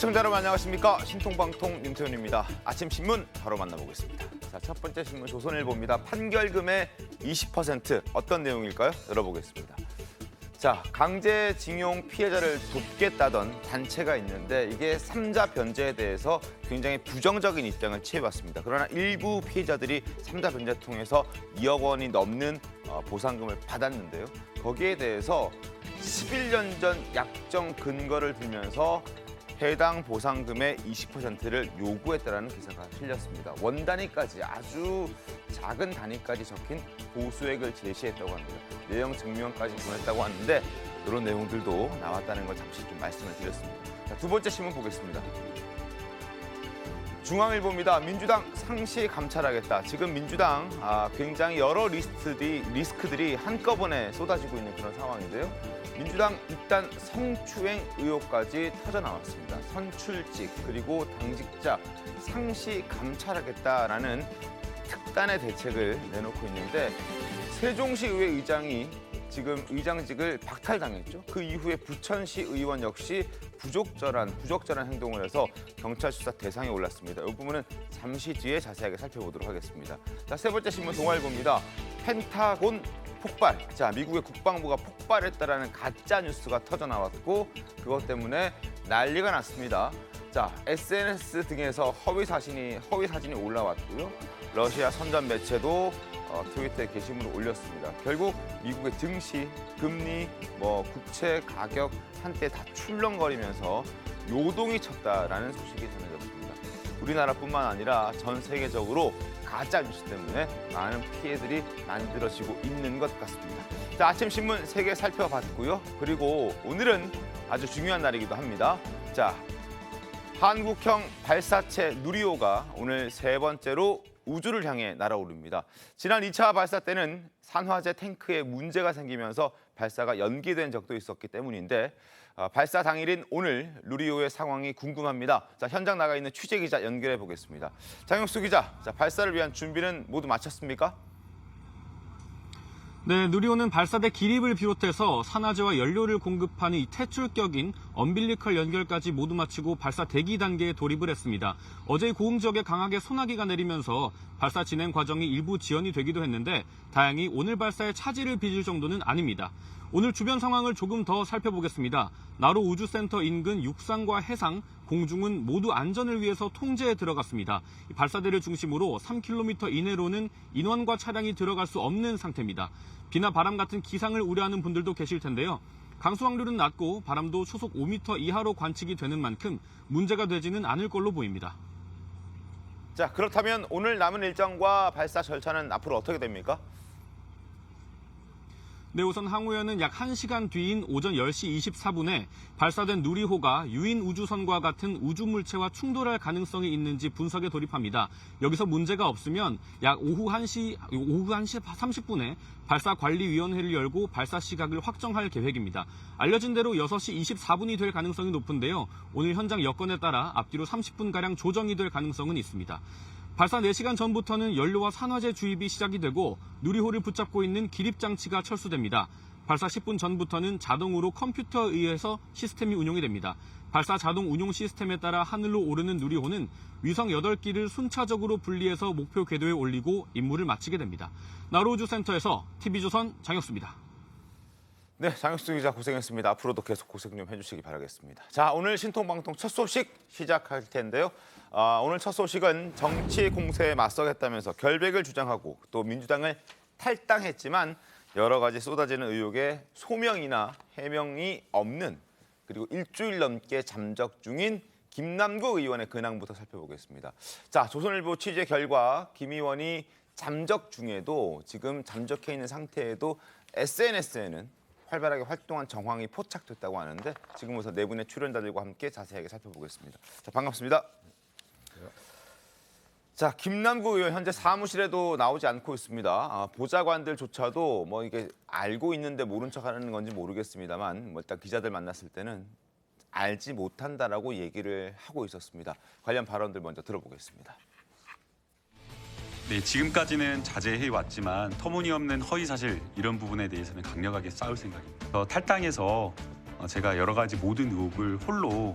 시청자 여러분 안녕하십니까. 신통방통 윤태훈입니다. 아침 신문 바로 만나보겠습니다. 자, 첫 번째 신문 조선일보입니다. 판결금의 20% 어떤 내용일까요? 열어보겠습니다. 자, 강제징용 피해자를 돕겠다던 단체가 있는데 이게 3자 변제에 대해서 굉장히 부정적인 입장을 취해왔습니다. 그러나 일부 피해자들이 3자 변제를 통해서 2억 원이 넘는 보상금을 받았는데요. 거기에 대해서 11년 전 약정 근거를 들면서 해당 보상금의 20%를 요구했다는 기사가 실렸습니다. 원 단위까지 아주 작은 단위까지 적힌 보수액을 제시했다고 합니다. 내용 증명까지 보냈다고 하는데 이런 내용들도 나왔다는 걸 잠시 좀 말씀을 드렸습니다. 자, 두 번째 신문 보겠습니다. 중앙일보입니다. 민주당 상시 감찰하겠다. 지금 민주당 굉장히 여러 리스크들이 한꺼번에 쏟아지고 있는 그런 상황인데요. 민주당 일단 성추행 의혹까지 터져나왔습니다. 선출직 그리고 당직자 상시 감찰하겠다라는 특단의 대책을 내놓고 있는데 세종시 의회 의장이 지금 의장직을 박탈당했죠. 그 이후에 부천시 의원 역시 부적절한 행동을 해서 경찰 수사 대상에 올랐습니다. 이 부분은 잠시 뒤에 자세하게 살펴보도록 하겠습니다. 자, 세 번째 신문 동아일보입니다. 펜타곤 폭발. 자, 미국의 국방부가 폭발했다라는 가짜 뉴스가 터져 나왔고 그것 때문에 난리가 났습니다. 자, SNS 등에서 허위 사진이 올라왔고요. 러시아 선전 매체도 트위터에 게시물을 올렸습니다. 결국 미국의 증시, 금리, 국채 가격 한때 다 출렁거리면서 요동이 쳤다라는 소식이 전해졌습니다. 우리나라뿐만 아니라 전 세계적으로 가짜 뉴스 때문에 많은 피해들이 만들어지고 있는 것 같습니다. 자, 아침 신문 3개 살펴봤고요. 그리고 오늘은 아주 중요한 날이기도 합니다. 자, 한국형 발사체 누리호가 오늘 세 번째로 우주를 향해 날아오릅니다. 지난 2차 발사 때는 산화제 탱크에 문제가 생기면서 발사가 연기된 적도 있었기 때문인데 발사 당일인 오늘 누리호의 상황이 궁금합니다. 자, 현장 나가 있는 취재 기자 연결해 보겠습니다. 장영수 기자, 자, 발사를 위한 준비는 모두 마쳤습니까? 네, 누리호는 발사대 기립을 비롯해서 산화제와 연료를 공급하는 이 퇴출격인 엄빌리컬 연결까지 모두 마치고 발사 대기 단계에 돌입을 했습니다. 어제 고흥 지역에 강하게 소나기가 내리면서 발사 진행 과정이 일부 지연이 되기도 했는데 다행히 오늘 발사에 차질을 빚을 정도는 아닙니다. 오늘 주변 상황을 조금 더 살펴보겠습니다. 나로 우주센터 인근 육상과 해상, 공중은 모두 안전을 위해서 통제에 들어갔습니다. 발사대를 중심으로 3km 이내로는 인원과 차량이 들어갈 수 없는 상태입니다. 비나 바람 같은 기상을 우려하는 분들도 계실 텐데요. 강수 확률은 낮고 바람도 초속 5m 이하로 관측이 되는 만큼 문제가 되지는 않을 걸로 보입니다. 자, 그렇다면 오늘 남은 일정과 발사 절차는 앞으로 어떻게 됩니까? 네, 우선 항우연은 약 1시간 뒤인 오전 10시 24분에 발사된 누리호가 유인 우주선과 같은 우주 물체와 충돌할 가능성이 있는지 분석에 돌입합니다. 여기서 문제가 없으면 약 오후 1시 30분에 발사관리위원회를 열고 발사 시각을 확정할 계획입니다. 알려진 대로 6시 24분이 될 가능성이 높은데요. 오늘 현장 여건에 따라 앞뒤로 30분가량 조정이 될 가능성은 있습니다. 발사 4시간 전부터는 연료와 산화제 주입이 시작이 되고 누리호를 붙잡고 있는 기립장치가 철수됩니다. 발사 10분 전부터는 자동으로 컴퓨터에 의해서 시스템이 운용이 됩니다. 발사 자동 운용 시스템에 따라 하늘로 오르는 누리호는 위성 8기를 순차적으로 분리해서 목표 궤도에 올리고 임무를 마치게 됩니다. 나로우주센터에서 TV조선 장혁수입니다. 네, 장혁수 기자 고생했습니다. 앞으로도 계속 고생 좀 해주시기 바라겠습니다. 자, 오늘 신통방통 첫 소식 시작할 텐데요. 오늘 첫 소식은 정치 공세에 맞서겠다면서 결백을 주장하고 또 민주당을 탈당했지만 여러 가지 쏟아지는 의혹에 소명이나 해명이 없는 그리고 일주일 넘게 잠적 중인 김남국 의원의 근황부터 살펴보겠습니다. 자, 조선일보 취재 결과 김 의원이 잠적 중에도 지금 잠적해 있는 상태에도 SNS에는 활발하게 활동한 정황이 포착됐다고 하는데 지금부터 네 분의 출연자들과 함께 자세하게 살펴보겠습니다. 자, 반갑습니다. 자, 김남국 의원 현재 사무실에도 나오지 않고 있습니다. 보좌관들조차도 이게 알고 있는데 모른 척하는 건지 모르겠습니다만 일단 기자들 만났을 때는 알지 못한다라고 얘기를 하고 있었습니다. 관련 발언들 먼저 들어보겠습니다. 네, 지금까지는 자제해 왔지만 터무니없는 허위 사실 이런 부분에 대해서는 강력하게 싸울 생각입니다. 탈당해서 제가 여러 가지 모든 의혹을 홀로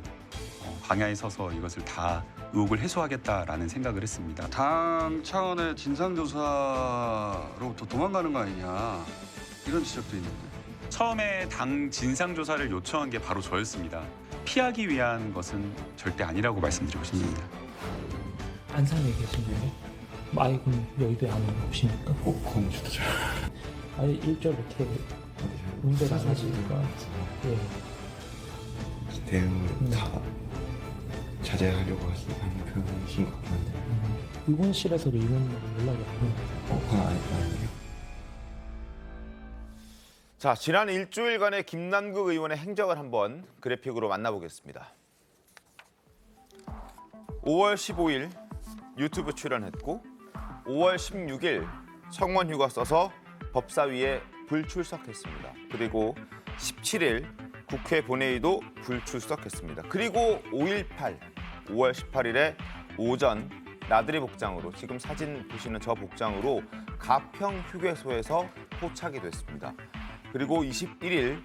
방야에 서서 이것을 다 의혹을 해소하겠다라는 생각을 했습니다. 당 차원의 진상조사로부터 도망가는 거 아니냐 이런 지적도 있는데. 처음에 당 진상조사를 요청한 게 바로 저였습니다. 피하기 위한 것은 절대 아니라고 말씀드리고 싶습니다. 안산에 계시나요? 아이군 여의도에 안 오십니까? 공주도 잘 아니 일절 이렇게 운전을 하시니까 예. 대응을 다 자제하려고 하는 편이신 것 같은데 의원실에서도 이런 연락이 왔나요? 그건 아니에요. 자, 지난 일주일간의 김남국 의원의 행적을 한번 그래픽으로 만나보겠습니다. 5월 15일 유튜브 출연했고 5월 16일 청원 휴가 써서 법사위에 불출석했습니다. 그리고 17일 국회 본회의도 불출석했습니다. 그리고 5월 18일에 오전 나들이 복장으로 지금 사진 보시는 저 복장으로 가평 휴게소에서 포착이 됐습니다. 그리고 21일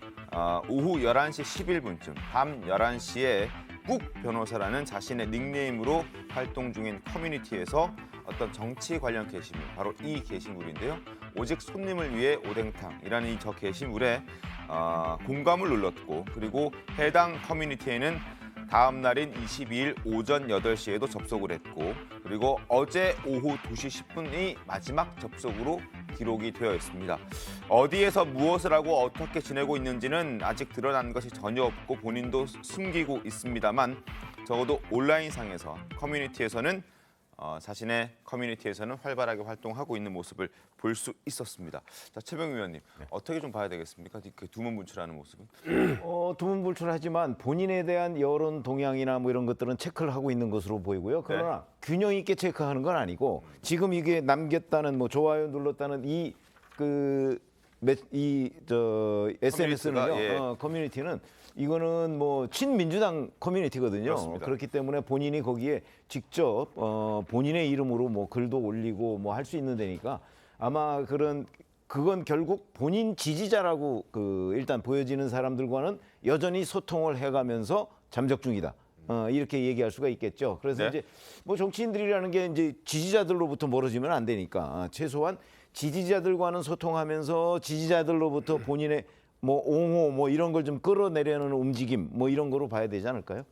오후 11시 11분쯤 밤 11시에 꾹 변호사라는 자신의 닉네임으로 활동 중인 커뮤니티에서 어떤 정치 관련 게시물, 바로 이 게시물인데요. 오직 손님을 위해 오뎅탕이라는 이 저 게시물에 공감을 눌렀고 그리고 해당 커뮤니티에는 다음 날인 22일 오전 8시에도 접속을 했고 그리고 어제 오후 2시 10분이 마지막 접속으로 기록이 되어 있습니다. 어디에서 무엇을 하고 어떻게 지내고 있는지는 아직 드러난 것이 전혀 없고 본인도 숨기고 있습니다만 적어도 온라인상에서 커뮤니티에서는 자신의 커뮤니티에서는 활발하게 활동하고 있는 모습을 볼 수 있었습니다. 자, 최병희 의원님, 어떻게 좀 봐야 되겠습니까? 그 두문불출하는 모습은? 두문불출하지만 본인에 대한 여론 동향이나 뭐 이런 것들은 체크를 하고 있는 것으로 보이고요. 그러나 균형 있게 체크하는 건 아니고 지금 이게 남겼다는 뭐 좋아요 눌렀다는 SNS는요, 예. 커뮤니티는 이거는 뭐 친민주당 커뮤니티거든요. 그렇습니다. 그렇기 때문에 본인이 거기에 직접 본인의 이름으로 뭐 글도 올리고 뭐 할 수 있는 데니까 아마 그건 결국 본인 지지자라고 일단 보여지는 사람들과는 여전히 소통을 해가면서 잠적 중이다. 이렇게 얘기할 수가 있겠죠. 그래서 네. 이제 뭐 정치인들이라는 게 이제 지지자들로부터 멀어지면 안 되니까 최소한 지지자들과는 소통하면서 지지자들로부터 본인의 뭐 옹호 뭐 이런 걸 좀 끌어내려는 움직임 뭐 이런 거로 봐야 되지 않을까요?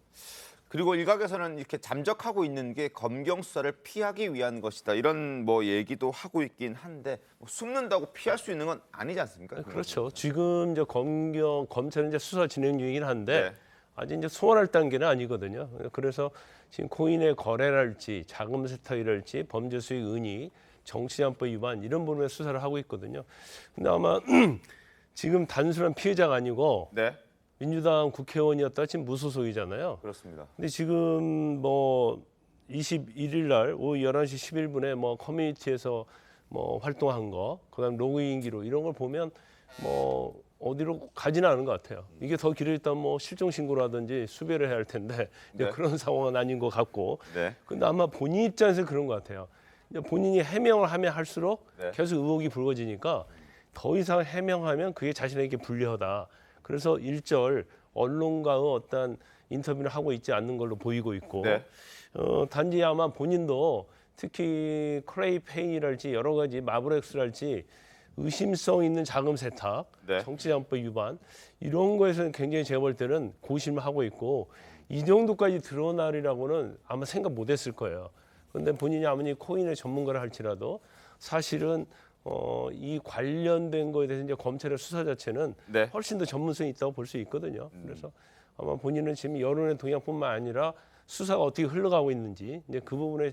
그리고 일각에서는 이렇게 잠적하고 있는 게 검경 수사를 피하기 위한 것이다. 이런 뭐 얘기도 하고 있긴 한데 뭐 숨는다고 피할 수 있는 건 아니지 않습니까? 그렇죠. 지금 이제 검찰은 이제 수사 진행 중이긴 한데 네. 아직 이제 소환할 단계는 아니거든요. 그래서 지금 코인의 거래랄지 자금 세탁이랄지 범죄 수익 은닉, 정치자금법 위반 이런 부분에 수사를 하고 있거든요. 근데 아마 지금 단순한 피해자가 아니고 네, 민주당 국회의원이었다 지금 무소속이잖아요. 그렇습니다. 근데 지금 뭐 21일 날 오후 11시 11분에 뭐 커뮤니티에서 뭐 활동한 거, 그다음 로그인 기록 이런 걸 보면 뭐 어디로 가지는 않은 것 같아요. 이게 더 길어졌다면 뭐 실종 신고라든지 수배를 해야 할 텐데 이제 네. 그런 상황은 아닌 것 같고. 네. 근데 아마 본인 입장에서 그런 것 같아요. 이제 본인이 해명을 하면 할수록 네. 계속 의혹이 불거지니까 더 이상 해명하면 그게 자신에게 불리하다. 그래서 일절 언론과의 어떤 인터뷰를 하고 있지 않는 걸로 보이고 있고 네. 단지 아마 본인도 특히 크레이페인이랄지 여러 가지 마블엑스랄지 의심성 있는 자금 세탁, 네. 정치자금법 위반 이런 거에서는 굉장히 제가 볼 때는 고심을 하고 있고 이 정도까지 드러나리라고는 아마 생각 못했을 거예요. 그런데 본인이 아무리 코인의 전문가를 할지라도 사실은 이 관련된 거에 대해서 이제 검찰의 수사 자체는 네. 훨씬 더 전문성이 있다고 볼 수 있거든요. 그래서 아마 본인은 지금 여론의 동향뿐만 아니라 수사가 어떻게 흘러가고 있는지 이제 그 부분에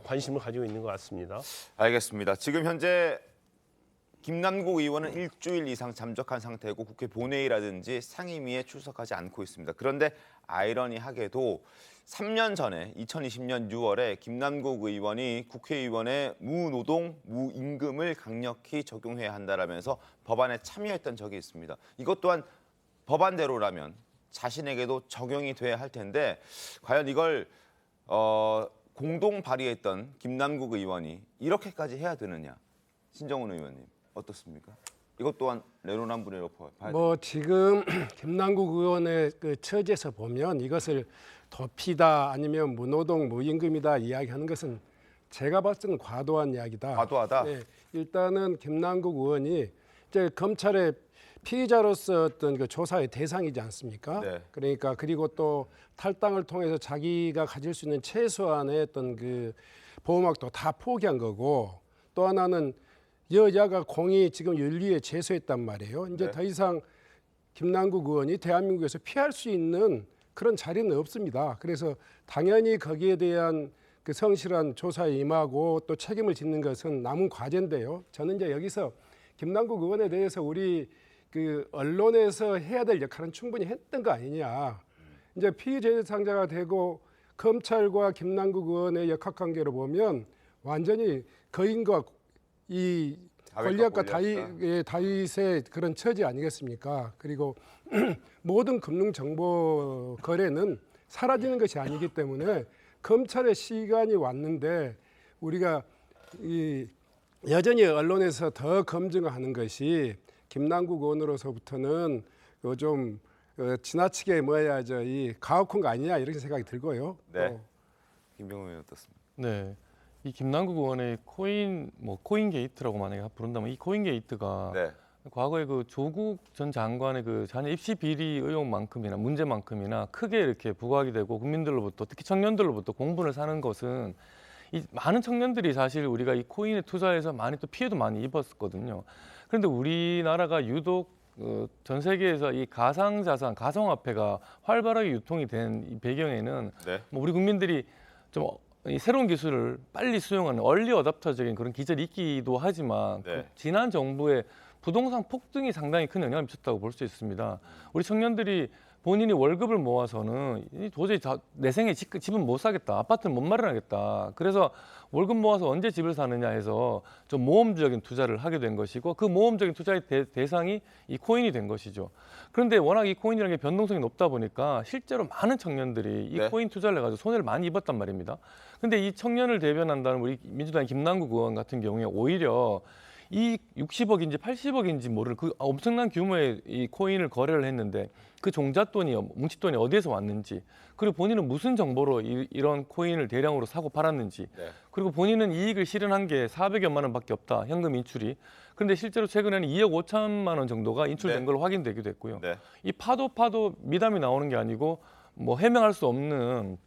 관심을 가지고 있는 것 같습니다. 알겠습니다. 지금 현재 김남국 의원은 일주일 이상 잠적한 상태고 국회 본회의라든지 상임위에 출석하지 않고 있습니다. 그런데 아이러니하게도 3년 전에 2020년 6월에 김남국 의원이 국회의원의 무노동, 무임금을 강력히 적용해야 한다라면서 법안에 참여했던 적이 있습니다. 이것 또한 법안대로라면 자신에게도 적용이 돼야 할 텐데 과연 이걸 공동 발의했던 김남국 의원이 이렇게까지 해야 되느냐? 신정훈 의원님 어떻습니까? 이것 또한 내로남불이라고 봐야 돼요. 뭐 지금 김남국 의원의 그 처지에서 보면 이것을 도피다 아니면 무노동 무임금이다 이야기하는 것은 제가 봤을 때는 과도한 이야기다. 과도하다. 네, 일단은 김남국 의원이 이제 검찰의 피의자로서 어떤 그 조사의 대상이지 않습니까? 네. 그러니까 그리고 또 탈당을 통해서 자기가 가질 수 있는 최소한의 어떤 그 보호막도 다 포기한 거고 또 하나는 여야가 공이 지금 윤리에 제소했단 말이에요. 이제 네. 더 이상 김남국 의원이 대한민국에서 피할 수 있는 그런 자리는 없습니다. 그래서 당연히 거기에 대한 그 성실한 조사에 임하고 또 책임을 짓는 것은 남은 과제인데요. 저는 이제 여기서 김남국 의원에 대해서 우리 그 언론에서 해야 될 역할은 충분히 했던 거 아니냐. 이제 피의자 대상자가 되고 검찰과 김남국 의원의 역학관계로 보면 완전히 거인과 이 권력과 다윗의 그런 처지 아니겠습니까? 그리고 모든 금융 정보 거래는 사라지는 것이 아니기 때문에 검찰의 시간이 왔는데 우리가 여전히 언론에서 더 검증하는 것이 김남국 의원으로서부터는 좀 지나치게 이 가혹한 거 아니냐 이렇게 생각이 들고요. 네. 김병호 의원 어떻습니까? 네. 이 김남국 의원의 코인 게이트라고 만약에 부른다면 이 코인 게이트가 네. 과거에 그 조국 전 장관의 그 자녀 입시 비리 의혹만큼이나 문제만큼이나 크게 이렇게 부각이 되고 국민들로부터 특히 청년들로부터 공분을 사는 것은 이 많은 청년들이 사실 우리가 이 코인에 투자해서 많이 또 피해도 많이 입었거든요. 그런데 우리나라가 유독 전 세계에서 이 가상자산, 가상화폐가 활발하게 유통이 된 이 배경에는 네. 뭐 우리 국민들이 좀 이 새로운 기술을 빨리 수용하는 얼리 어답터적인 그런 기질이 있기도 하지만 네. 그 지난 정부의 부동산 폭등이 상당히 큰 영향을 미쳤다고 볼 수 있습니다. 우리 청년들이 본인이 월급을 모아서는 도저히 내 생에 집은 못 사겠다, 아파트는 못 마련하겠다. 그래서 월급 모아서 언제 집을 사느냐 해서 좀 모험적인 투자를 하게 된 것이고 그 모험적인 투자의 대상이 이 코인이 된 것이죠. 그런데 워낙 이 코인이라는 게 변동성이 높다 보니까 실제로 많은 청년들이 이 네. 코인 투자를 해가지고 손해를 많이 입었단 말입니다. 근데 이 청년을 대변한다는 우리 민주당의 김남국 의원 같은 경우에 오히려 이 60억인지 80억인지 모를 그 엄청난 규모의 이 코인을 거래를 했는데 그 종잣돈이 뭉칫돈이 어디에서 왔는지 그리고 본인은 무슨 정보로 이런 코인을 대량으로 사고 팔았는지 네. 그리고 본인은 이익을 실현한 게 400여만 원밖에 없다 현금 인출이 그런데 실제로 최근에는 2억 5천만 원 정도가 인출된 네. 걸로 확인되기도 했고요. 네. 이 파도 미담이 나오는 게 아니고 뭐 해명할 수 없는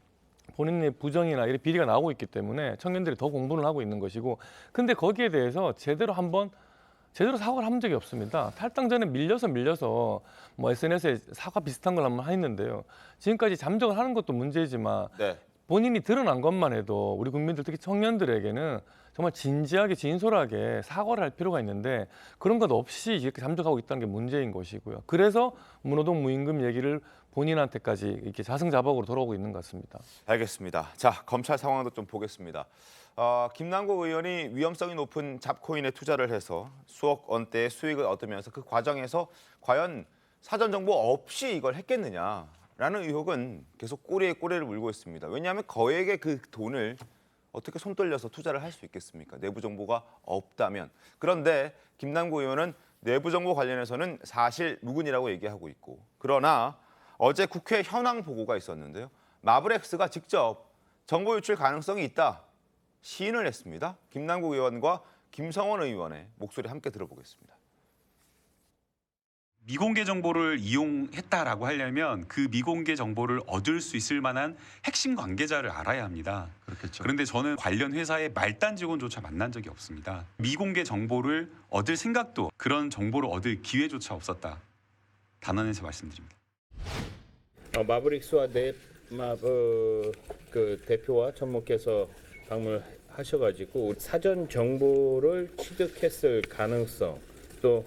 본인의 부정이나 이런 비리가 나오고 있기 때문에 청년들이 더 공분을 하고 있는 것이고 근데 거기에 대해서 제대로 사과를 한 적이 없습니다. 탈당 전에 밀려서 뭐 SNS에 사과 비슷한 걸 한번 했는데요. 지금까지 잠적을 하는 것도 문제지만 네. 본인이 드러난 것만 해도 우리 국민들 특히 청년들에게는 정말 진지하게 진솔하게 사과를 할 필요가 있는데 그런 것 없이 이렇게 잠적하고 있다는 게 문제인 것이고요. 그래서 무노동 무임금 얘기를 본인한테까지 이렇게 자승자박으로 돌아오고 있는 것 같습니다. 알겠습니다. 자, 검찰 상황도 좀 보겠습니다. 김남국 의원이 위험성이 높은 잡코인에 투자를 해서 수억 원대의 수익을 얻으면서 그 과정에서 과연 사전 정보 없이 이걸 했겠느냐라는 의혹은 계속 꼬리에 꼬리를 물고 있습니다. 왜냐하면 거액의 그 돈을 어떻게 손 떨려서 투자를 할 수 있겠습니까? 내부 정보가 없다면. 그런데 김남국 의원은 내부 정보 관련해서는 사실 무근이라고 얘기하고 있고 그러나 어제 국회 현황 보고가 있었는데요. 마블엑스가 직접 정보 유출 가능성이 있다 시인을 했습니다. 김남국 의원과 김성원 의원의 목소리 함께 들어보겠습니다. 미공개 정보를 이용했다라고 하려면 그 미공개 정보를 얻을 수 있을 만한 핵심 관계자를 알아야 합니다. 그렇겠죠. 그런데 저는 관련 회사의 말단 직원조차 만난 적이 없습니다. 미공개 정보를 얻을 생각도 그런 정보를 얻을 기회조차 없었다. 단언해서 말씀드립니다. 마브릭스와 넷마블 그 대표와 전무께서 방문하셔가지고 사전 정보를 취득했을 가능성 또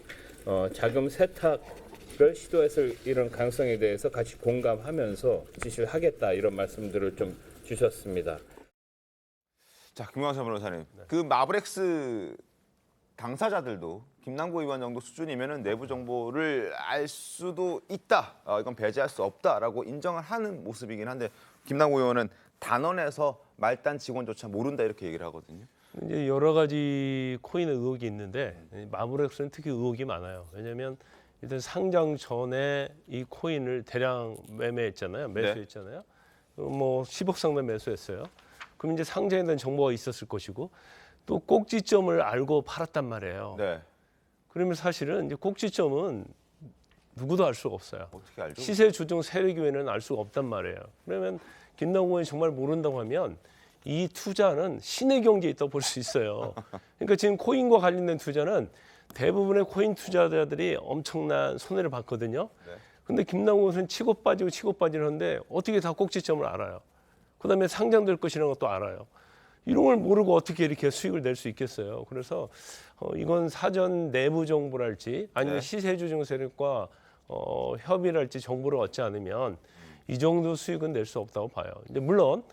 자금 세탁을 시도했을 이런 가능성에 대해서 같이 공감하면서 지시를 하겠다 이런 말씀들을 좀 주셨습니다. 자, 김광선 변호사님, 그 마블엑스 당사자들도 김남국 의원 정도 수준이면은 내부 정보를 알 수도 있다. 이건 배제할 수 없다라고 인정을 하는 모습이긴 한데 김남국 의원은 단언해서 말단 직원조차 모른다 이렇게 얘기를 하거든요. 이제 여러 가지 코인의 의혹이 있는데 마블엑스는 특히 의혹이 많아요. 왜냐하면 일단 상장 전에 이 코인을 대량 매매했잖아요. 매수했잖아요. 뭐 10억 상당 매수했어요. 그럼 이제 상장에 대한 정보가 있었을 것이고 또 꼭지점을 알고 팔았단 말이에요. 네. 그러면 사실은 이제 꼭지점은 누구도 알 수가 없어요. 어떻게 알죠? 시세 조정 세력위원회는 알 수가 없단 말이에요. 그러면 김남국 의원이 정말 모른다고 하면 이 투자는 신의 경지에 있다고 볼 수 있어요. 그러니까 지금 코인과 관련된 투자는 대부분의 코인 투자자들이 엄청난 손해를 봤거든요. 근데 김남국 의원은 치고 빠지고 하는데 어떻게 다 꼭지점을 알아요. 그다음에 상장될 것이라는 것도 알아요. 이런 걸 모르고 어떻게 이렇게 수익을 낼 수 있겠어요. 그래서 이건 사전 내부 정보랄지 아니면 시세 조정 세력과 협의를 할지 정보를 얻지 않으면 이 정도 수익은 낼 수 없다고 봐요. 근데 물론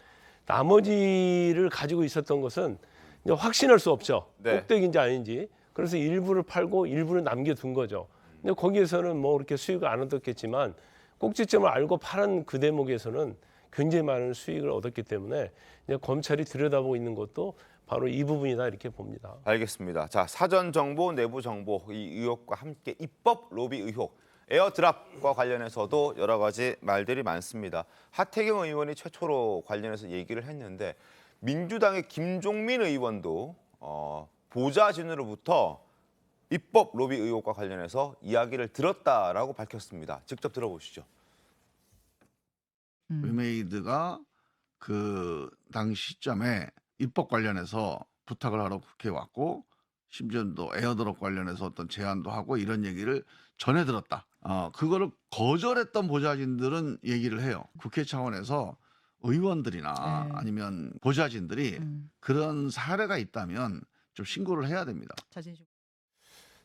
나머지를 가지고 있었던 것은 이제 확신할 수 없죠. 꼭대기인지 아닌지. 그래서 일부를 팔고 일부를 남겨둔 거죠. 근데 거기에서는 뭐 그렇게 수익을 안 얻었겠지만 꼭지점을 알고 파는 그 대목에서는 굉장히 많은 수익을 얻었기 때문에 이제 검찰이 들여다보고 있는 것도 바로 이 부분이다 이렇게 봅니다. 알겠습니다. 자, 사전 정보, 내부 정보 이 의혹과 함께 입법 로비 의혹, 에어드랍과 관련해서도 여러 가지 말들이 많습니다. 하태경 의원이 최초로 관련해서 얘기를 했는데 민주당의 김종민 의원도 보좌진으로부터 입법 로비 의혹과 관련해서 이야기를 들었다라고 밝혔습니다. 직접 들어보시죠. 위메이드가 그 당시 시점에 입법 관련해서 부탁을 하러 국회에 왔고 심지어 또 에어드롭 관련해서 어떤 제안도 하고 이런 얘기를 전해 들었다. 그거를 거절했던 보좌진들은 얘기를 해요. 국회 차원에서 의원들이나 아니면 보좌진들이 그런 사례가 있다면 좀 신고를 해야 됩니다.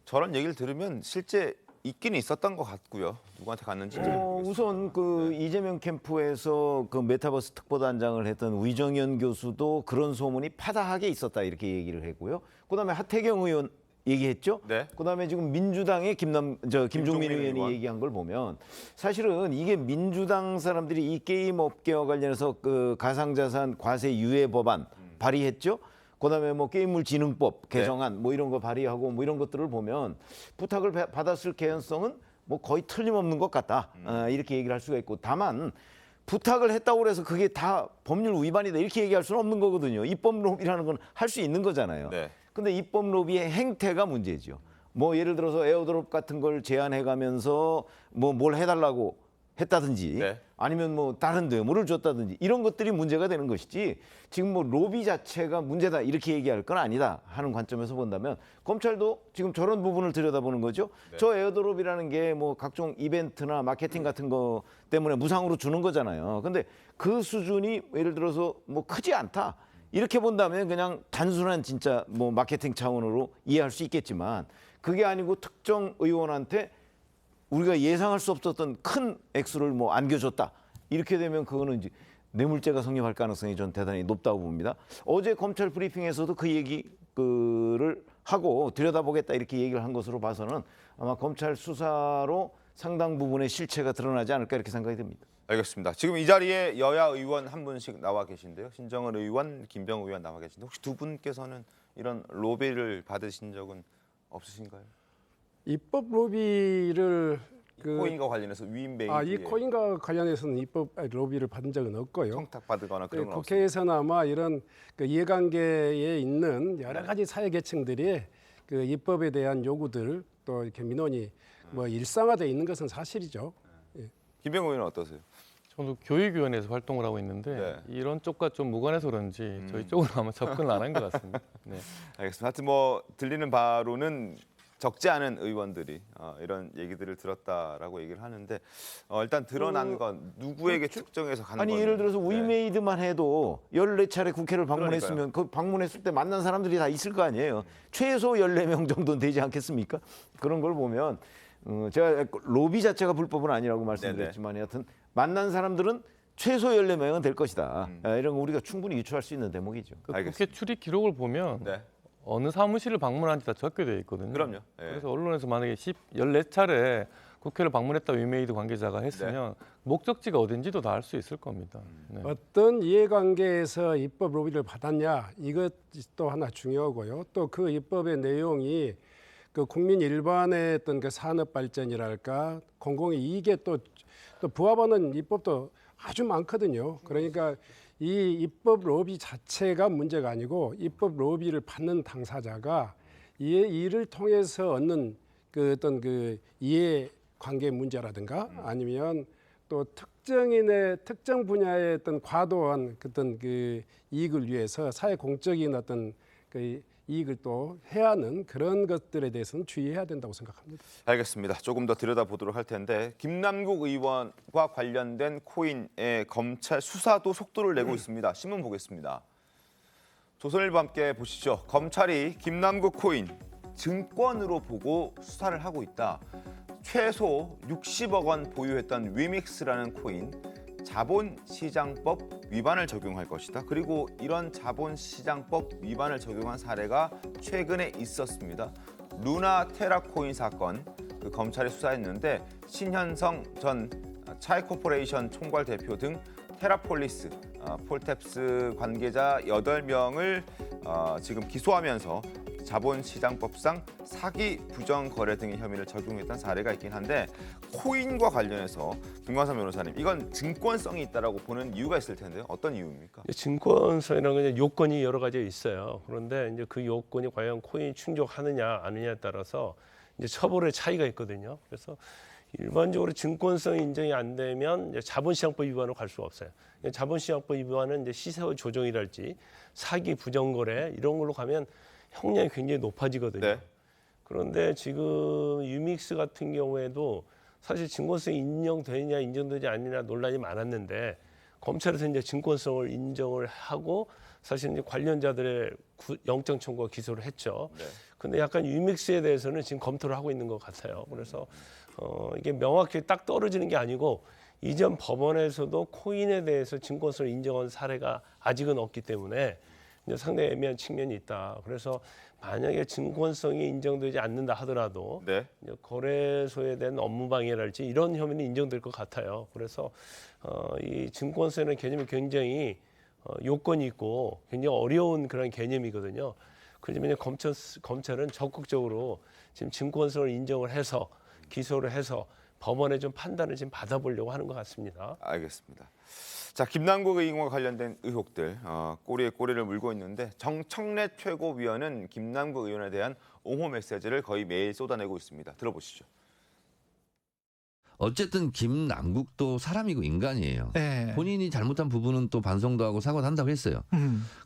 저런 얘기를 들으면 실제 있긴 있었던 것 같고요. 누구한테 갔는지 우선 그 이재명 캠프에서 그 메타버스 특보단장을 했던 위정현 교수도 그런 소문이 파다하게 있었다 이렇게 얘기를 했고요. 그다음에 하태경 의원 얘기했죠. 네. 그다음에 지금 민주당의 김종민 의원이 얘기한 걸 보면 사실은 이게 민주당 사람들이 이 게임 업계와 관련해서 그 가상자산 과세 유예 법안 발의했죠. 그다음에 뭐 게임물진흥법 개정안 뭐 이런 거 발의하고 뭐 이런 것들을 보면 부탁을 받았을 개연성은 뭐 거의 틀림없는 것 같다. 이렇게 얘기를 할 수가 있고 다만 부탁을 했다고 해서 그게 다 법률 위반이다 이렇게 얘기할 수는 없는 거거든요. 입법 로비라는 건 할 수 있는 거잖아요. 근데 입법 로비의 행태가 문제죠. 뭐 예를 들어서 에어드롭 같은 걸 제안해 가면서 뭐 뭘 해달라고 했다든지 아니면 뭐 다른 뇌물을 줬다든지 이런 것들이 문제가 되는 것이지 지금 뭐 로비 자체가 문제다 이렇게 얘기할 건 아니다 하는 관점에서 본다면 검찰도 지금 저런 부분을 들여다보는 거죠. 저 에어드롭이라는 게 뭐 각종 이벤트나 마케팅 같은 거 때문에 무상으로 주는 거잖아요. 근데 그 수준이 예를 들어서 뭐 크지 않다. 이렇게 본다면 그냥 단순한 진짜 뭐 마케팅 차원으로 이해할 수 있겠지만 그게 아니고 특정 의원한테 우리가 예상할 수 없었던 큰 액수를 뭐 안겨줬다. 이렇게 되면 그거는 이제 뇌물죄가 성립할 가능성이 전 대단히 높다고 봅니다. 어제 검찰 브리핑에서도 그 얘기를 하고 들여다보겠다 이렇게 얘기를 한 것으로 봐서는 아마 검찰 수사로 상당 부분의 실체가 드러나지 않을까 이렇게 생각이 듭니다. 알겠습니다. 지금 이 자리에 여야 의원 한 분씩 나와 계신데요. 신정은 의원, 김병우 의원 나와 계신데 혹시 두 분께서는 이런 로비를 받으신 적은 없으신가요? 입법 로비를 코인과 관련해서 위임메이드 이 코인과 관련해서는 입법 로비를 받은 적은 없고요. 청탁받거나 그런 건 없습니다. 국회에서는 아마 이런 그 이해관계에 있는 여러 가지 사회계층들이 그 입법에 대한 요구들 또 이렇게 민원이 뭐 일상화되어 있는 것은 사실이죠. 김병우 의원은 어떠세요? 저도 교육위원회에서 활동을 하고 있는데 이런 쪽과 좀 무관해서 그런지 저희 쪽으로 아마 접근을 안 한 것 같습니다. 네. 알겠습니다. 하여튼 뭐 들리는 바로는 적지 않은 의원들이 이런 얘기들을 들었다라고 얘기를 하는데 일단 드러난 건 누구에게 특정해서 가는 아니 예를 들어서 위메이드만 해도 14차례 국회를 방문했으면 그 방문했을 때 만난 사람들이 다 있을 거 아니에요. 최소 14명 정도는 되지 않겠습니까? 그런 걸 보면 제가 로비 자체가 불법은 아니라고 말씀드렸지만 여하튼 만난 사람들은 최소 14명은 될 것이다. 이런 거 우리가 충분히 유추할 수 있는 대목이죠. 국회 출입 기록을 보면 어느 사무실을 방문한지 다 적게 되어 있거든요. 그럼요. 그래서 언론에서 만약에 14차례 국회를 방문했다 위메이드 관계자가 했으면 목적지가 어딘지도 다 알 수 있을 겁니다. 네. 어떤 이해관계에서 입법 로비를 받았냐 이것이 또 하나 중요하고요. 또 그 입법의 내용이 그 국민 일반의 어떤 그 산업 발전이랄까 공공의 이익에 또 부합하는 입법도 아주 많거든요. 그러니까 이 입법 로비 자체가 문제가 아니고 입법 로비를 받는 당사자가 이를 통해서 얻는 그 어떤 그 이해 관계 문제라든가 아니면 또 특정 분야의 어떤 과도한 어떤 그 이익을 위해서 사회 공적인 어떤 그 이익을 또 해야 하는 그런 것들에 대해서는 주의해야 된다고 생각합니다. 알겠습니다. 조금 더 들여다보도록 할 텐데 김남국 의원과 관련된 코인의 검찰 수사도 속도를 내고 있습니다. 신문 보겠습니다. 조선일보 함께 보시죠. 검찰이 김남국 코인 증권으로 보고 수사를 하고 있다. 최소 60억 원 보유했던 위믹스라는 코인 자본시장법 위반을 적용할 것이다. 그리고 이런 자본시장법 위반을 적용한 사례가 최근에 있었습니다. 루나 테라코인 사건 그 검찰이 수사했는데 신현성 전 차이코퍼레이션 총괄 대표 등 테라폴리스, 폴탭스 관계자 8명을 지금 기소하면서 자본시장법상 사기, 부정거래 등의 혐의를 적용했던 사례가 있긴 한데 코인과 관련해서 김광삼 변호사님, 이건 증권성이 있다라고 보는 이유가 있을 텐데요. 어떤 이유입니까? 증권성이라는 건 요건이 여러 가지 있어요. 그런데 이제 그 요건이 과연 코인이 충족하느냐 아니냐에 따라서 이제 처벌의 차이가 있거든요. 그래서 일반적으로 증권성이 인정이 안 되면 이제 자본시장법 위반으로 갈 수가 없어요. 자본시장법 위반은 이제 시세 조정이랄지 사기, 부정거래 이런 걸로 가면 형량이 굉장히 높아지거든요. 네. 그런데 지금 유믹스 같은 경우에도 사실 증권성이 인정되느냐 인정되지 않느냐 논란이 많았는데 검찰에서 이제 증권성을 인정을 하고 사실 이제 관련자들의 영장 청구와 기소를 했죠. 근데 약간 유믹스에 대해서는 지금 검토를 하고 있는 것 같아요. 그래서 이게 명확히 딱 떨어지는 게 아니고 이전 법원에서도 코인에 대해서 증권성을 인정한 사례가 아직은 없기 때문에 이제 상당히 애매한 측면이 있다. 그래서 만약에 증권성이 인정되지 않는다 하더라도 이제 거래소에 대한 업무 방해랄지 이런 혐의는 인정될 것 같아요. 그래서 이 증권성이라는 개념이 굉장히 요건이 있고 굉장히 어려운 그런 개념이거든요. 그렇지만 검찰은 적극적으로 지금 증권성을 인정을 해서 기소를 해서 법원의 좀 판단을 지금 받아보려고 하는 것 같습니다. 알겠습니다. 자, 김남국 의원과 관련된 의혹들 꼬리에 꼬리를 물고 있는데 정청래 최고위원은 김남국 의원에 대한 옹호 메시지를 거의 매일 쏟아내고 있습니다. 들어보시죠. 어쨌든 김남국도 사람이고 인간이에요. 네. 본인이 잘못한 부분은 또 반성도 하고 사과도 한다고 했어요.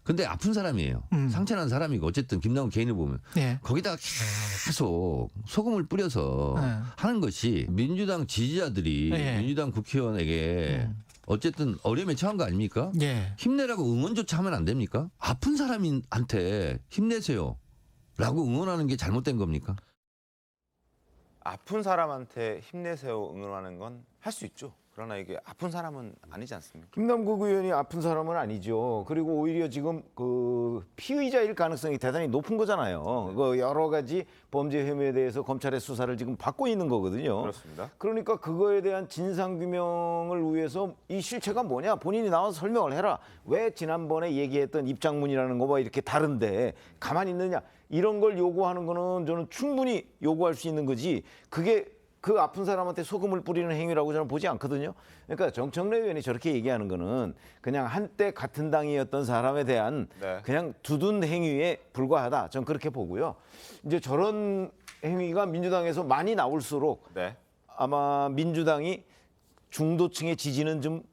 근데 아픈 사람이에요. 상처난 사람이고 어쨌든 김남국 개인을 보면 거기다가 계속 소금을 뿌려서 하는 것이 민주당 지지자들이 민주당 국회의원에게 어쨌든 어려움에 처한 거 아닙니까? 힘내라고 응원조차 하면 안 됩니까? 아픈 사람한테 힘내세요 라고 응원하는 게 잘못된 겁니까? 아픈 사람한테 힘내세요 응원하는 건 할 수 있죠. 그러나 이게 아픈 사람은 아니지 않습니까? 김남국 의원이 아픈 사람은 아니죠. 그리고 오히려 지금 그 피의자일 가능성이 대단히 높은 거잖아요. 그 여러 가지 범죄 혐의에 대해서 검찰의 수사를 지금 받고 있는 거거든요. 그렇습니다. 그러니까 그거에 대한 진상 규명을 위해서 이 실체가 뭐냐? 본인이 나와서 설명을 해라. 왜 지난번에 얘기했던 입장문이라는 거와 이렇게 다른데 가만히 있느냐? 이런 걸 요구하는 거는 저는 충분히 요구할 수 있는 거지. 그게 그 아픈 사람한테 소금을 뿌리는 행위라고 저는 보지 않거든요. 그러니까 정청래 의원이 저렇게 얘기하는 거는 그냥 한때 같은 당이었던 사람에 대한 그냥 두둔 행위에 불과하다. 저는 그렇게 보고요. 이제 저런 행위가 민주당에서 많이 나올수록 아마 민주당이 중도층의 지지는 좀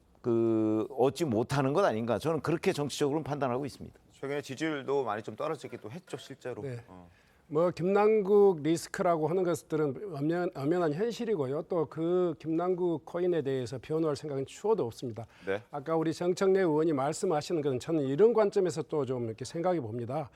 얻지 못하는 것 아닌가. 저는 그렇게 정치적으로는 판단하고 있습니다. 최근에 지지율도 많이 좀 떨어지기도 했죠, 실제로. 뭐 김남국 리스크라고 하는 것들은 엄연한 현실이고요. 또 그 김남국 코인에 대해서 변호할 생각은 추호도 없습니다. 아까 우리 정청래 의원이 말씀하시는 것은 저는 이런 관점에서 또 좀 이렇게 생각해 봅니다.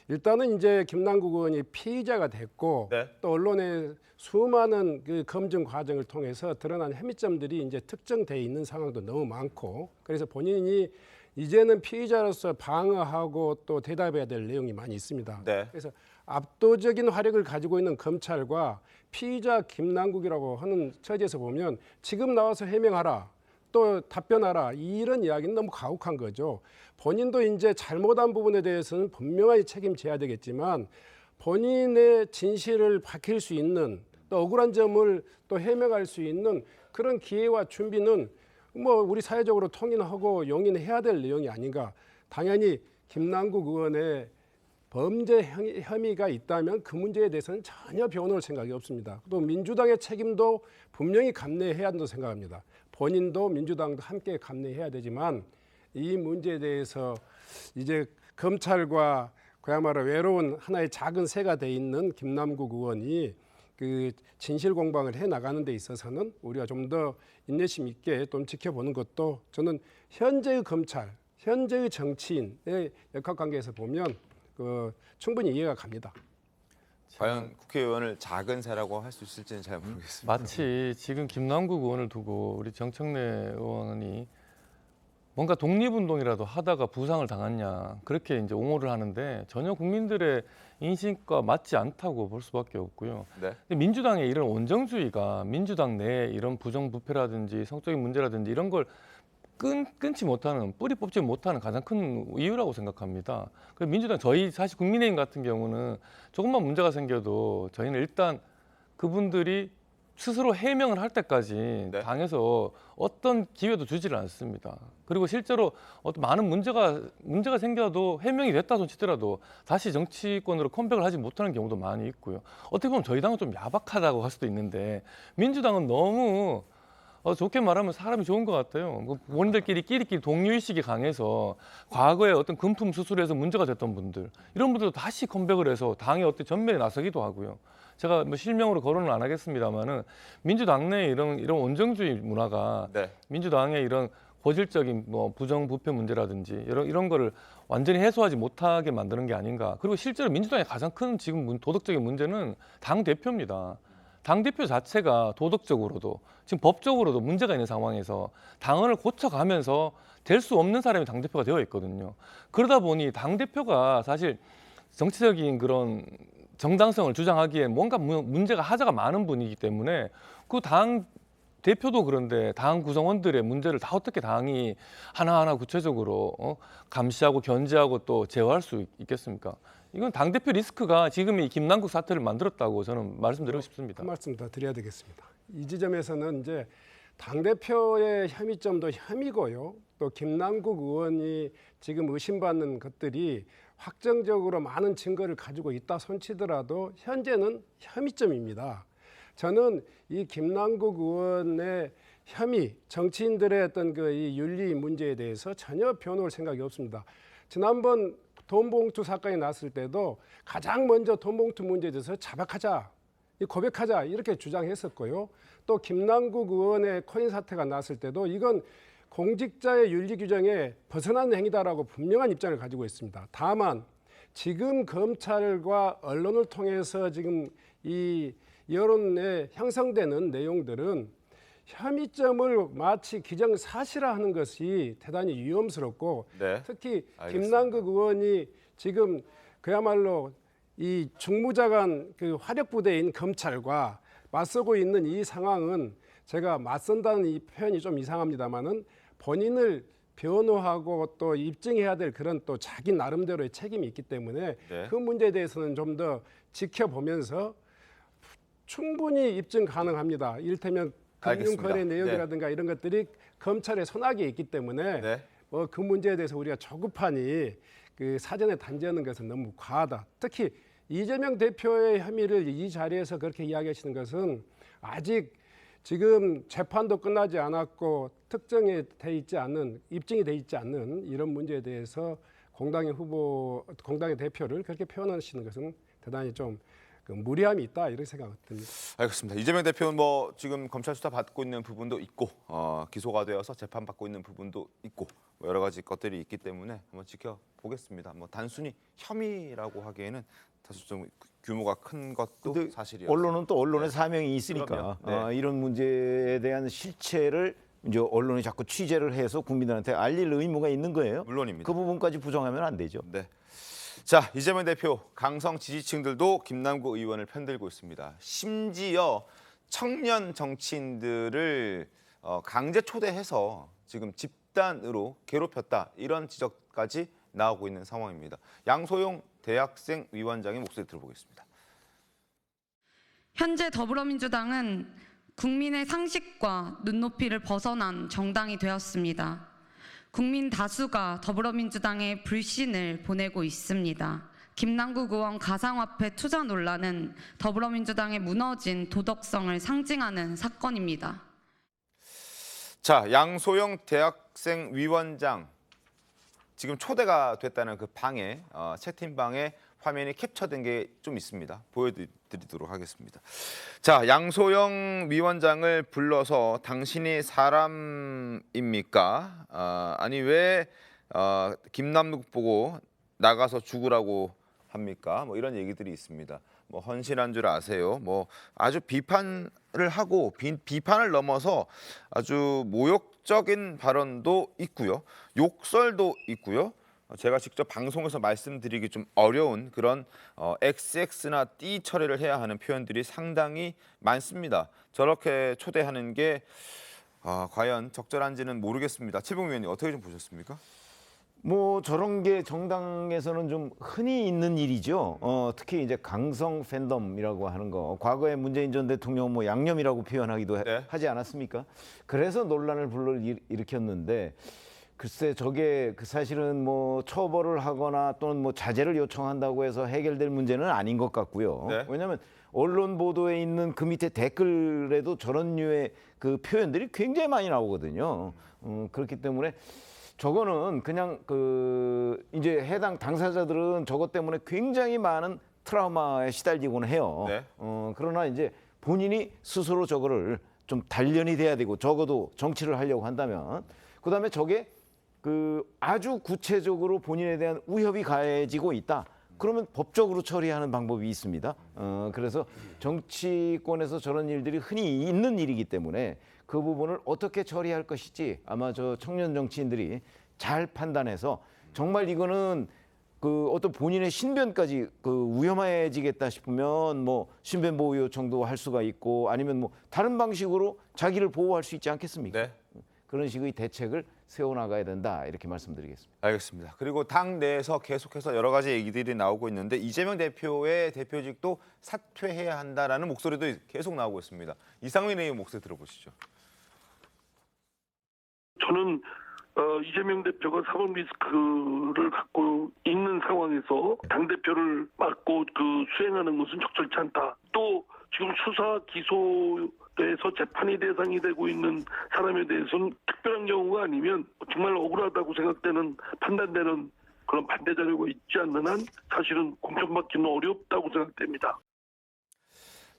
일단은 이제 김남국 의원이 피의자가 됐고 또 언론의 수많은 그 검증 과정을 통해서 드러난 혐의점들이 이제 특정돼 있는 상황도 너무 많고 그래서 본인이 이제는 피의자로서 방어하고 또 대답해야 될 내용이 많이 있습니다. 그래서 압도적인 화력을 가지고 있는 검찰과 피의자 김남국이라고 하는 처지에서 보면 지금 나와서 해명하라, 또 답변하라, 이런 이야기는 너무 가혹한 거죠. 본인도 이제 잘못한 부분에 대해서는 분명히 책임져야 되겠지만 본인의 진실을 밝힐 수 있는, 또 억울한 점을 또 해명할 수 있는 그런 기회와 준비는 뭐 우리 사회적으로 통인하고 용인해야 될 내용이 아닌가. 당연히 김남국 의원의 범죄 혐의가 있다면 그 문제에 대해서는 전혀 변호할 생각이 없습니다. 또 민주당의 책임도 분명히 감내해야 한다고 생각합니다. 본인도 민주당도 함께 감내해야 되지만 이 문제에 대해서 이제 검찰과 그야말로 외로운 하나의 작은 새가 돼 있는 김남국 의원이 그 진실 공방을 해 나가는 데 있어서는 우리가 좀 더 인내심 있게 좀 지켜보는 것도 저는 현재의 검찰, 현재의 정치인의 역학관계에서 보면 충분히 이해가 갑니다. 과연 국회의원을 작은 새라고 할 수 있을지는 잘 모르겠습니다. 마치 지금 김남국 의원을 두고 우리 정청래 의원이 뭔가 독립운동이라도 하다가 부상을 당했냐 그렇게 이제 옹호를 하는데 전혀 국민들의 인식과 맞지 않다고 볼 수밖에 없고요. 네. 근데 민주당의 이런 원정주의가 민주당 내에 이런 부정부패라든지 성적인 문제라든지 이런 걸 끊지 못하는, 뿌리 뽑지 못하는 가장 큰 이유라고 생각합니다. 그래서 민주당, 저희 사실 국민의힘 같은 경우는 조금만 문제가 생겨도 저희는 일단 그분들이 스스로 해명을 할 때까지 네. 당에서 어떤 기회도 주지를 않습니다. 그리고 실제로 어떤 많은 문제가 생겨도 해명이 됐다 손치더라도 다시 정치권으로 컴백을 하지 못하는 경우도 많이 있고요. 어떻게 보면 저희 당은 좀 야박하다고 할 수도 있는데 민주당은 너무 좋게 말하면 사람이 좋은 것 같아요. 본인들끼리 끼리끼리 동료의식이 강해서 과거에 어떤 금품 수수료에서 문제가 됐던 분들, 이런 분들도 다시 컴백을 해서 당의 어떤 전면에 나서기도 하고요. 제가 뭐 실명으로 거론은 안 하겠습니다만은 민주당 내에 이런 원정주의 문화가 네. 민주당의 이런 고질적인 뭐 부정부패 문제라든지 이런 거를 완전히 해소하지 못하게 만드는 게 아닌가. 그리고 실제로 민주당의 가장 큰 지금 도덕적인 문제는 당 대표입니다. 당대표 자체가 도덕적으로도 지금 법적으로도 문제가 있는 상황에서 당헌을 고쳐가면서 될 수 없는 사람이 당대표가 되어 있거든요. 그러다 보니 당대표가 사실 정치적인 그런 정당성을 주장하기에 뭔가 문제가 하자가 많은 분이기 때문에 그 당 대표도 그런데 당 구성원들의 문제를 다 어떻게 당이 하나하나 구체적으로 감시하고 견제하고 또 제어할 수 있겠습니까? 이건 당대표 리스크가 지금 이 김남국 사태를 만들었다고 저는 말씀드리고 싶습니다. 한 말씀 더 드려야 되겠습니다. 이 지점에서는 이제 당대표의 혐의점도 혐의고요. 또 김남국 의원이 지금 의심받는 것들이 확정적으로 많은 증거를 가지고 있다 손치더라도 현재는 혐의점입니다. 저는 이 김남국 의원의 혐의, 정치인들의 어떤 이 윤리 문제에 대해서 전혀 변호할 생각이 없습니다. 지난번 돈봉투 사건이 났을 때도 가장 먼저 돈봉투 문제에 대해서 자백하자, 고백하자 이렇게 주장했었고요. 또 김남국 의원의 코인 사태가 났을 때도 이건 공직자의 윤리 규정에 벗어난 행위다라고 분명한 입장을 가지고 있습니다. 다만 지금 검찰과 언론을 통해서 지금 이 여론에 형성되는 내용들은 혐의점을 마치 기정사실화하는 것이 대단히 위험스럽고 네. 특히 알겠습니다. 김남국 의원이 지금 그야말로 이 중무자간 그 화력부대인 검찰과 맞서고 있는 이 상황은 제가 맞선다는 이 표현이 좀 이상합니다만은 본인을 변호하고 또 입증해야 될 그런 또 자기 나름대로의 책임이 있기 때문에 네. 그 문제에 대해서는 좀 더 지켜보면서 충분히 입증 가능합니다. 이를테면 금융거래 내역이라든가 이런 것들이 검찰의 손아귀에 있기 때문에 네. 그 문제에 대해서 우리가 조급하니 그 사전에 단죄하는 것은 너무 과하다. 특히 이재명 대표의 혐의를 이 자리에서 그렇게 이야기하시는 것은 아직 지금 재판도 끝나지 않았고 특정이 돼 있지 않는, 입증이 돼 있지 않는 이런 문제에 대해서 공당의 대표를 그렇게 표현하시는 것은 대단히 좀 무리함이 있다 이렇게 생각됩니다. 알겠습니다. 이재명 대표는 뭐 지금 검찰 수사 받고 있는 부분도 있고 기소가 되어서 재판 받고 있는 부분도 있고 뭐 여러 가지 것들이 있기 때문에 한번 지켜보겠습니다. 뭐 단순히 혐의라고 하기에는 사실 좀 규모가 큰 것도 사실이에요. 언론은 또 언론의 사명이 있으니까 네. 이런 문제에 대한 실체를 이제 언론이 자꾸 취재를 해서 국민들한테 알릴 의무가 있는 거예요. 물론입니다. 그 부분까지 부정하면 안 되죠. 네. 자, 이재명 대표, 강성 지지층들도 김남국 의원을 편들고 있습니다. 심지어 청년 정치인들을 강제 초대해서 지금 집단으로 괴롭혔다, 이런 지적까지 나오고 있는 상황입니다. 양소영 대학생 위원장의 목소리 들어보겠습니다. 현재 더불어민주당은 국민의 상식과 눈높이를 벗어난 정당이 되었습니다. 국민 다수가 더불어민주당에 불신을 보내고 있습니다. 김남국 의원 가상화폐 투자 논란은 더불어민주당의 무너진 도덕성을 상징하는 사건입니다. 자, 양소영 대학생 위원장, 지금 초대가 됐다는 그 방에, 채팅방에 화면이 캡처된 게 좀 있습니다. 보여드리도록 하겠습니다. 자, 양소영 위원장을 불러서 당신이 사람입니까? 아니 왜 김남국 보고 나가서 죽으라고 합니까? 뭐 이런 얘기들이 있습니다. 뭐 헌신한 줄 아세요? 뭐 아주 비판을 하고 비판을 넘어서 아주 모욕적인 발언도 있고요. 욕설도 있고요. 제가 직접 방송에서 말씀드리기 좀 어려운 그런 XX나 띠 처리를 해야 하는 표현들이 상당히 많습니다. 저렇게 초대하는 게 과연 적절한지는 모르겠습니다. 최봉 의원님 어떻게 좀 보셨습니까? 뭐 저런 게 정당에서는 좀 흔히 있는 일이죠. 특히 이제 강성 팬덤이라고 하는 거. 과거에 문재인 전 대통령 뭐 양념이라고 표현하기도 하지 않았습니까? 그래서 논란을 불러일으켰는데 글쎄 저게 사실은 뭐 처벌을 하거나 또는 뭐 자제를 요청한다고 해서 해결될 문제는 아닌 것 같고요. 네. 왜냐하면 언론 보도에 있는 그 밑에 댓글에도 저런 류의 그 표현들이 굉장히 많이 나오거든요. 그렇기 때문에 저거는 그냥 이제 해당 당사자들은 저것 때문에 굉장히 많은 트라우마에 시달리곤 해요. 네. 그러나 이제 본인이 스스로 저거를 좀 단련이 돼야 되고 적어도 정치를 하려고 한다면 그다음에 저게 아주 구체적으로 본인에 대한 위협이 가해지고 있다. 그러면 법적으로 처리하는 방법이 있습니다. 그래서 정치권에서 저런 일들이 흔히 있는 일이기 때문에 그 부분을 어떻게 처리할 것인지 아마 저 청년 정치인들이 잘 판단해서 정말 이거는 어떤 본인의 신변까지 위험해지겠다 싶으면 뭐 신변 보호 요청도 할 수가 있고 아니면 뭐 다른 방식으로 자기를 보호할 수 있지 않겠습니까? 네. 그런 식의 대책을 세워나가야 된다 이렇게 말씀드리겠습니다. 알겠습니다. 그리고 당 내에서 계속해서 여러 가지 얘기들이 나오고 있는데 이재명 대표의 대표직도 사퇴해야 한다라는 목소리도 계속 나오고 있습니다. 이상민 의원 목소리 들어보시죠. 저는 이재명 대표가 사법 리스크를 갖고 있는 상황에서 당대표를 맡고 수행하는 것은 적절치 않다. 또 지금 수사 기소에서 재판이 대상이 되고 있는 사람에 대해서는 특별한 경우가 아니면 정말 억울하다고 생각되는 판단되는 그런 반대 자료가 있지 않는 한 사실은 공천받기는 어렵다고 생각됩니다.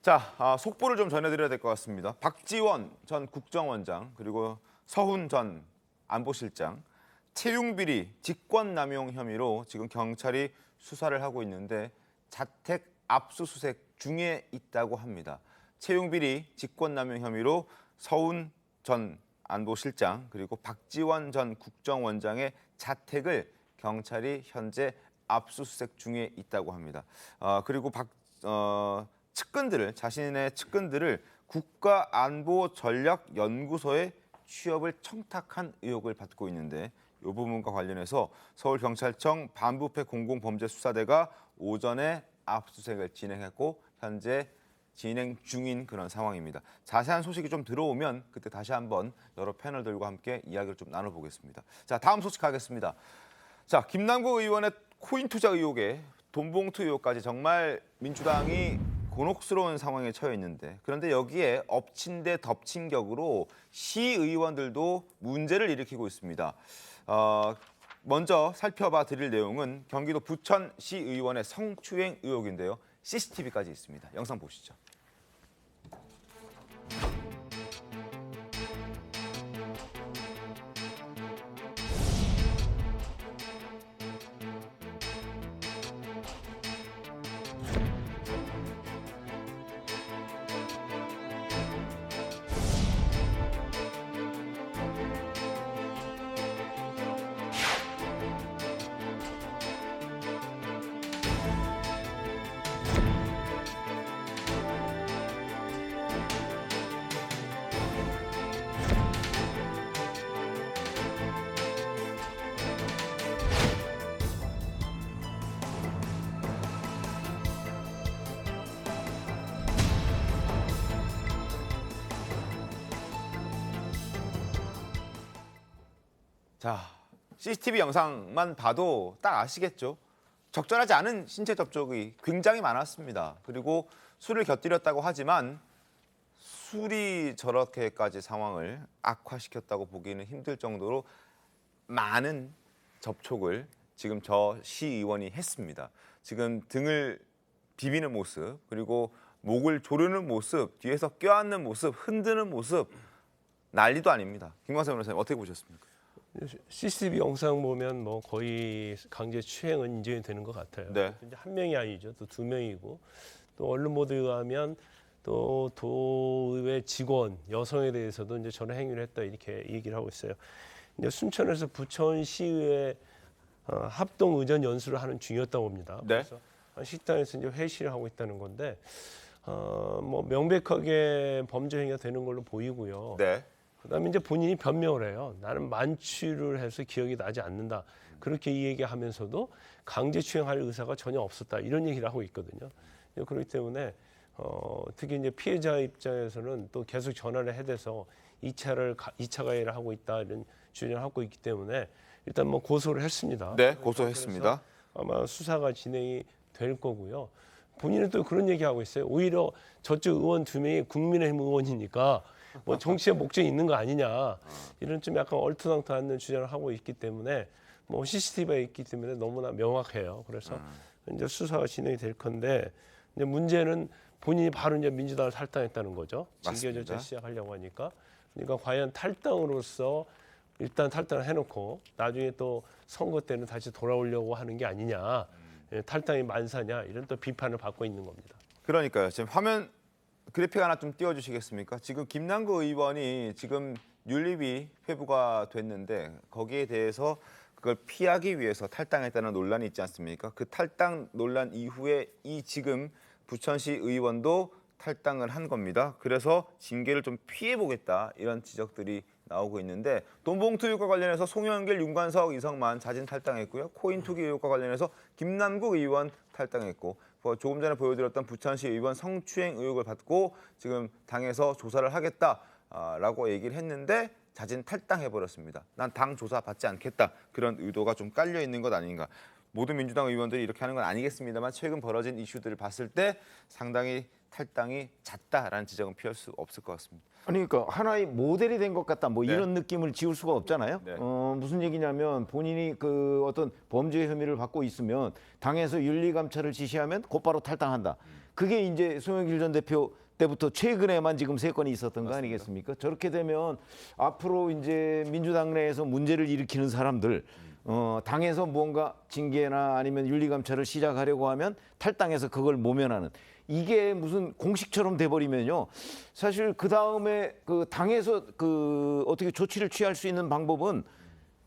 자, 속보를 좀 전해드려야 될 것 같습니다. 박지원 전 국정원장 그리고 서훈 전 안보실장 채용비리 직권남용 혐의로 지금 경찰이 수사를 하고 있는데 자택 압수수색 중에 있다고 합니다. 채용비리 직권남용 혐의로 서훈 전 안보실장 그리고 박지원 전 국정원장의 자택을 경찰이 현재 압수수색 중에 있다고 합니다. 그리고 자신의 측근들을 국가안보전략연구소에 취업을 청탁한 의혹을 받고 있는데 이 부분과 관련해서 서울경찰청 반부패 공공범죄수사대가 오전에 압수수색을 진행했고 현재 진행 중인 그런 상황입니다. 자세한 소식이 좀 들어오면 그때 다시 한번 여러 패널들과 함께 이야기를 좀 나눠보겠습니다. 자, 다음 소식 가겠습니다. 자, 김남국 의원의 코인 투자 의혹에 돈봉투 의혹까지 정말 민주당이 곤혹스러운 상황에 처해 있는데 그런데 여기에 엎친 데 덮친 격으로 시의원들도 문제를 일으키고 있습니다. 먼저 살펴봐 드릴 내용은 경기도 부천 시의원의 성추행 의혹인데요. CCTV까지 있습니다. 영상 보시죠. 자, CCTV 영상만 봐도 딱 아시겠죠? 적절하지 않은 신체 접촉이 굉장히 많았습니다. 그리고 술을 곁들였다고 하지만 술이 저렇게까지 상황을 악화시켰다고 보기는 힘들 정도로 많은 접촉을 지금 저 시의원이 했습니다. 지금 등을 비비는 모습, 그리고 목을 조르는 모습, 뒤에서 껴안는 모습, 흔드는 모습, 난리도 아닙니다. 김광석 변호사님 어떻게 보셨습니까? CCTV 영상 보면 뭐 거의 강제 추행은 인정이 되는 것 같아요. 네. 이제 한 명이 아니죠. 또 두 명이고 또 언론 보도에 의하면 또 도의회 직원 여성에 대해서도 이제 저런 행위를 했다 이렇게 얘기를 하고 있어요. 이제 순천에서 부천시의회 합동 의전 연수를 하는 중이었다고 봅니다. 네. 그래서 식당에서 이제 회시를 하고 있다는 건데 뭐 명백하게 범죄 행위가 되는 걸로 보이고요. 네. 그다음에 이제 본인이 변명을 해요. 나는 만취를 해서 기억이 나지 않는다. 그렇게 이 얘기하면서도 강제 추행할 의사가 전혀 없었다. 이런 얘기를 하고 있거든요. 그렇기 때문에 특히 이제 피해자 입장에서는 또 계속 전화를 해대서 2차 가해를 하고 있다 이런 주장을 하고 있기 때문에 일단 뭐 고소를 했습니다. 네, 고소했습니다. 아마 수사가 진행이 될 거고요. 본인은 또 그런 얘기하고 있어요. 오히려 저쪽 의원 2명이 국민의힘 의원이니까 뭐 정치에 목적이 있는 거 아니냐 이런 좀 약간 얼토당토하는 주장을 하고 있기 때문에 뭐 CCTV가 있기 때문에 너무나 명확해요. 그래서 이제 수사가 진행이 될 건데 이제 문제는 본인이 바로 이제 민주당을 탈당했다는 거죠. 징계 절차 시작하려고 하니까 그러니까 과연 탈당으로서 일단 탈당을 해놓고 나중에 또 선거 때는 다시 돌아오려고 하는 게 아니냐. 탈당이 만사냐 이런 또 비판을 받고 있는 겁니다. 그러니까요. 지금 화면 그래픽 하나 좀 띄워주시겠습니까? 지금 김남국 의원이 지금 윤리위 회부가 됐는데 거기에 대해서 그걸 피하기 위해서 탈당했다는 논란이 있지 않습니까? 그 탈당 논란 이후에 이 지금 부천시 의원도 탈당을 한 겁니다. 그래서 징계를 좀 피해보겠다 이런 지적들이 나오고 있는데 돈봉투 의혹과 관련해서 송영길, 윤관석, 이성만 자진 탈당했고요. 코인 투기 의혹과 관련해서 김남국 의원 탈당했고 조금 전에 보여드렸던 부천시 의원 성추행 의혹을 받고 지금 당에서 조사를 하겠다라고 얘기를 했는데 자진 탈당해버렸습니다. 난 당 조사 받지 않겠다. 그런 의도가 좀 깔려 있는 것 아닌가. 모든 민주당 의원들이 이렇게 하는 건 아니겠습니다만 최근 벌어진 이슈들을 봤을 때 상당히 탈당이 잦다라는 지적은 피할 수 없을 것 같습니다. 아니 그러니까 하나의 모델이 된 것 같다 뭐 네. 이런 느낌을 지울 수가 없잖아요. 네. 무슨 얘기냐면 본인이 그 어떤 범죄 혐의를 받고 있으면 당에서 윤리감찰을 지시하면 곧바로 탈당한다. 그게 이제 송영길 전 대표 때부터 최근에만 지금 3건이 있었던 거 아니겠습니까? 저렇게 되면 앞으로 이제 민주당 내에서 문제를 일으키는 사람들 당에서 뭔가 징계나 아니면 윤리감찰을 시작하려고 하면 탈당해서 그걸 모면하는 이게 무슨 공식처럼 돼버리면요. 사실 그 다음에 그 당에서 그 어떻게 조치를 취할 수 있는 방법은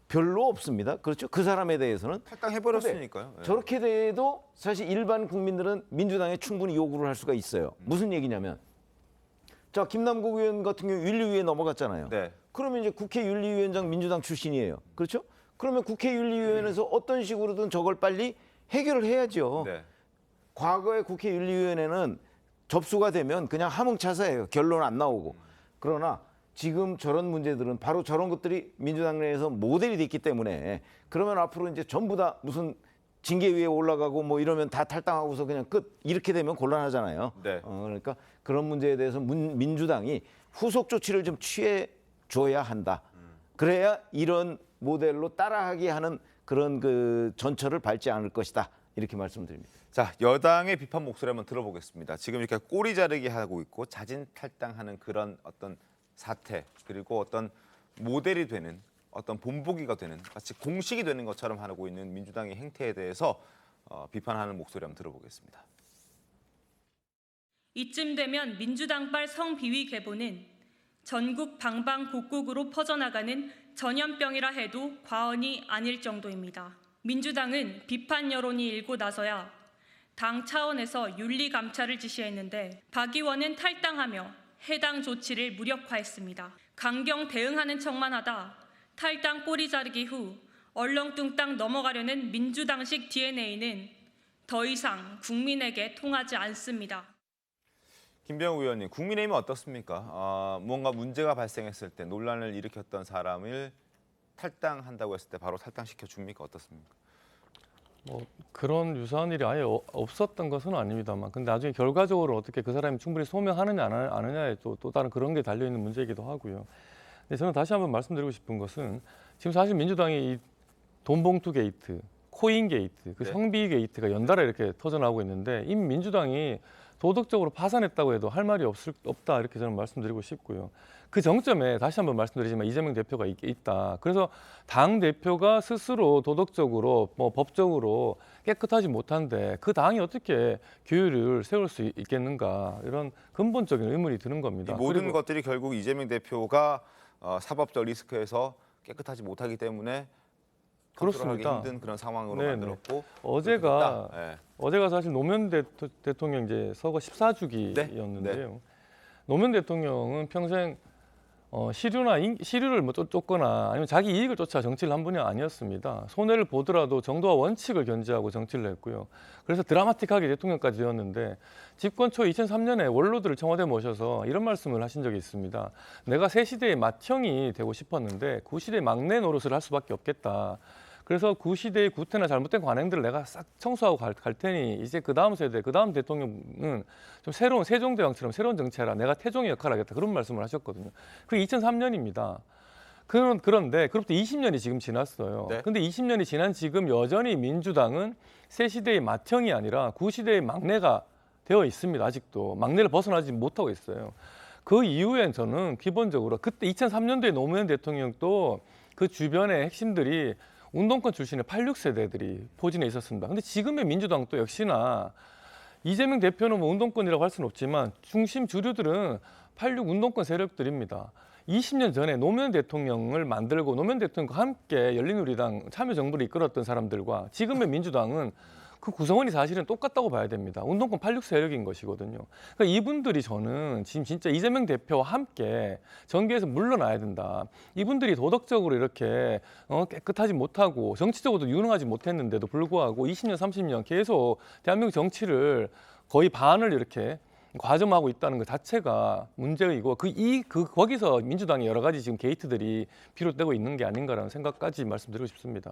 별로 없습니다. 그렇죠? 그 사람에 대해서는 탈당해버렸으니까요. 네. 저렇게 돼도 사실 일반 국민들은 민주당에 충분히 요구를 할 수가 있어요. 무슨 얘기냐면 자 김남국 의원 같은 경우 윤리위에 넘어갔잖아요. 네. 그러면 이제 국회 윤리위원장 민주당 출신이에요. 그렇죠? 그러면 국회 윤리위원회에서 어떤 식으로든 저걸 빨리 해결을 해야죠. 네. 과거에 국회 윤리위원회는 접수가 되면 그냥 하몽차사예요. 결론 안 나오고. 그러나 지금 저런 문제들은 바로 저런 것들이 민주당 내에서 모델이 됐기 때문에 그러면 앞으로 이제 전부 다 무슨 징계위에 올라가고 뭐 이러면 다 탈당하고서 그냥 끝 이렇게 되면 곤란하잖아요. 네. 그러니까 그런 문제에 대해서 민주당이 후속 조치를 좀 취해 줘야 한다. 그래야 이런 모델로 따라하게 하는 그런 그 전철을 밟지 않을 것이다. 이렇게 말씀드립니다. 자, 여당의 비판 목소리 한번 들어보겠습니다. 지금 이렇게 꼬리 자르기 하고 있고 자진 탈당하는 그런 어떤 사태 그리고 어떤 모델이 되는 어떤 본보기가 되는 마치 공식이 되는 것처럼 하고 있는 민주당의 행태에 대해서 비판하는 목소리 한번 들어보겠습니다. 이쯤 되면 민주당발 성비위 계보는 전국 방방곡곡으로 퍼져나가는 전염병이라 해도 과언이 아닐 정도입니다. 민주당은 비판 여론이 일고 나서야 당 차원에서 윤리감찰을 지시했는데 박 의원은 탈당하며 해당 조치를 무력화했습니다. 강경 대응하는 척만 하다 탈당 꼬리 자르기 후 얼렁뚱땅 넘어가려는 민주당식 DNA는 더 이상 국민에게 통하지 않습니다. 김병우 의원님, 국민의힘은 어떻습니까? 뭔가 문제가 발생했을 때 논란을 일으켰던 사람을 탈당한다고 했을 때 바로 탈당시켜 줍니까? 어떻습니까? 뭐 그런 유사한 일이 아예 없었던 것은 아닙니다만, 근데 나중에 결과적으로 어떻게 그 사람이 충분히 소명하느냐 안 하느냐에 또 다른 그런 게 달려 있는 문제이기도 하고요. 근데 저는 다시 한번 말씀드리고 싶은 것은 지금 사실 민주당이 이 돈봉투 게이트, 코인 게이트, 그 성비 게이트가 연달아 이렇게 터져나오고 있는데 이미 민주당이 도덕적으로 파산했다고 해도 할 말이 없다 이렇게 저는 말씀드리고 싶고요. 그 정점에 다시 한번 말씀드리지만 이재명 대표가 있다. 그래서 당 대표가 스스로 도덕적으로 뭐 법적으로 깨끗하지 못한데 그 당이 어떻게 규율을 세울 수 있겠는가, 이런 근본적인 의문이 드는 겁니다. 이 모든 것들이 결국 이재명 대표가 사법적 리스크에서 깨끗하지 못하기 때문에 컨트롤하기 힘든 그런 상황으로 만들었고, 어제가 사실 노무현 대통령 이제 서거 14주기였는데요. 노무현 대통령은 평생 시류를 뭐 쫓거나 아니면 자기 이익을 쫓아 정치를 한 분이 아니었습니다. 손해를 보더라도 정도와 원칙을 견지하고 정치를 했고요. 그래서 드라마틱하게 대통령까지 되었는데 집권 초 2003년에 원로들을 청와대에 모셔서 이런 말씀을 하신 적이 있습니다. 내가 새 시대의 맏형이 되고 싶었는데 그 시대의 막내 노릇을 할 수밖에 없겠다. 그래서 그 시대의 구태나 잘못된 관행들을 내가 싹 청소하고 갈 테니 이제 그 다음 세대, 그 다음 대통령은 좀 새로운 세종대왕처럼 새로운 정치해라. 내가 태종의 역할을 하겠다. 그런 말씀을 하셨거든요. 그게 2003년입니다. 그런데 그로부터 20년이 지금 지났어요. 그런데 20년이 지난 지금 여전히 민주당은 새 시대의 맏형이 아니라 그 시대의 막내가 되어 있습니다. 아직도 막내를 벗어나지 못하고 있어요. 그 이후엔 저는 기본적으로 그때 2003년도에 노무현 대통령도 그 주변의 핵심들이 운동권 출신의 86세대들이 포진해 있었습니다. 근데 지금의 민주당도 역시나 이재명 대표는 뭐 운동권이라고 할 수는 없지만 중심 주류들은 86 운동권 세력들입니다. 20년 전에 노무현 대통령을 만들고 노무현 대통령과 함께 열린우리당 참여정부를 이끌었던 사람들과 지금의 민주당은 그 구성원이 사실은 똑같다고 봐야 됩니다. 운동권 86 세력인 것이거든요. 그러니까 이분들이 저는 지금 진짜 이재명 대표와 함께 정계에서 물러나야 된다. 이분들이 도덕적으로 이렇게 깨끗하지 못하고 정치적으로도 유능하지 못했는데도 불구하고 20년, 30년 계속 대한민국 정치를 거의 반을 이렇게 과점하고 있다는 것 자체가 문제이고 거기서 민주당의 여러 가지 지금 게이트들이 비롯되고 있는 게 아닌가라는 생각까지 말씀드리고 싶습니다.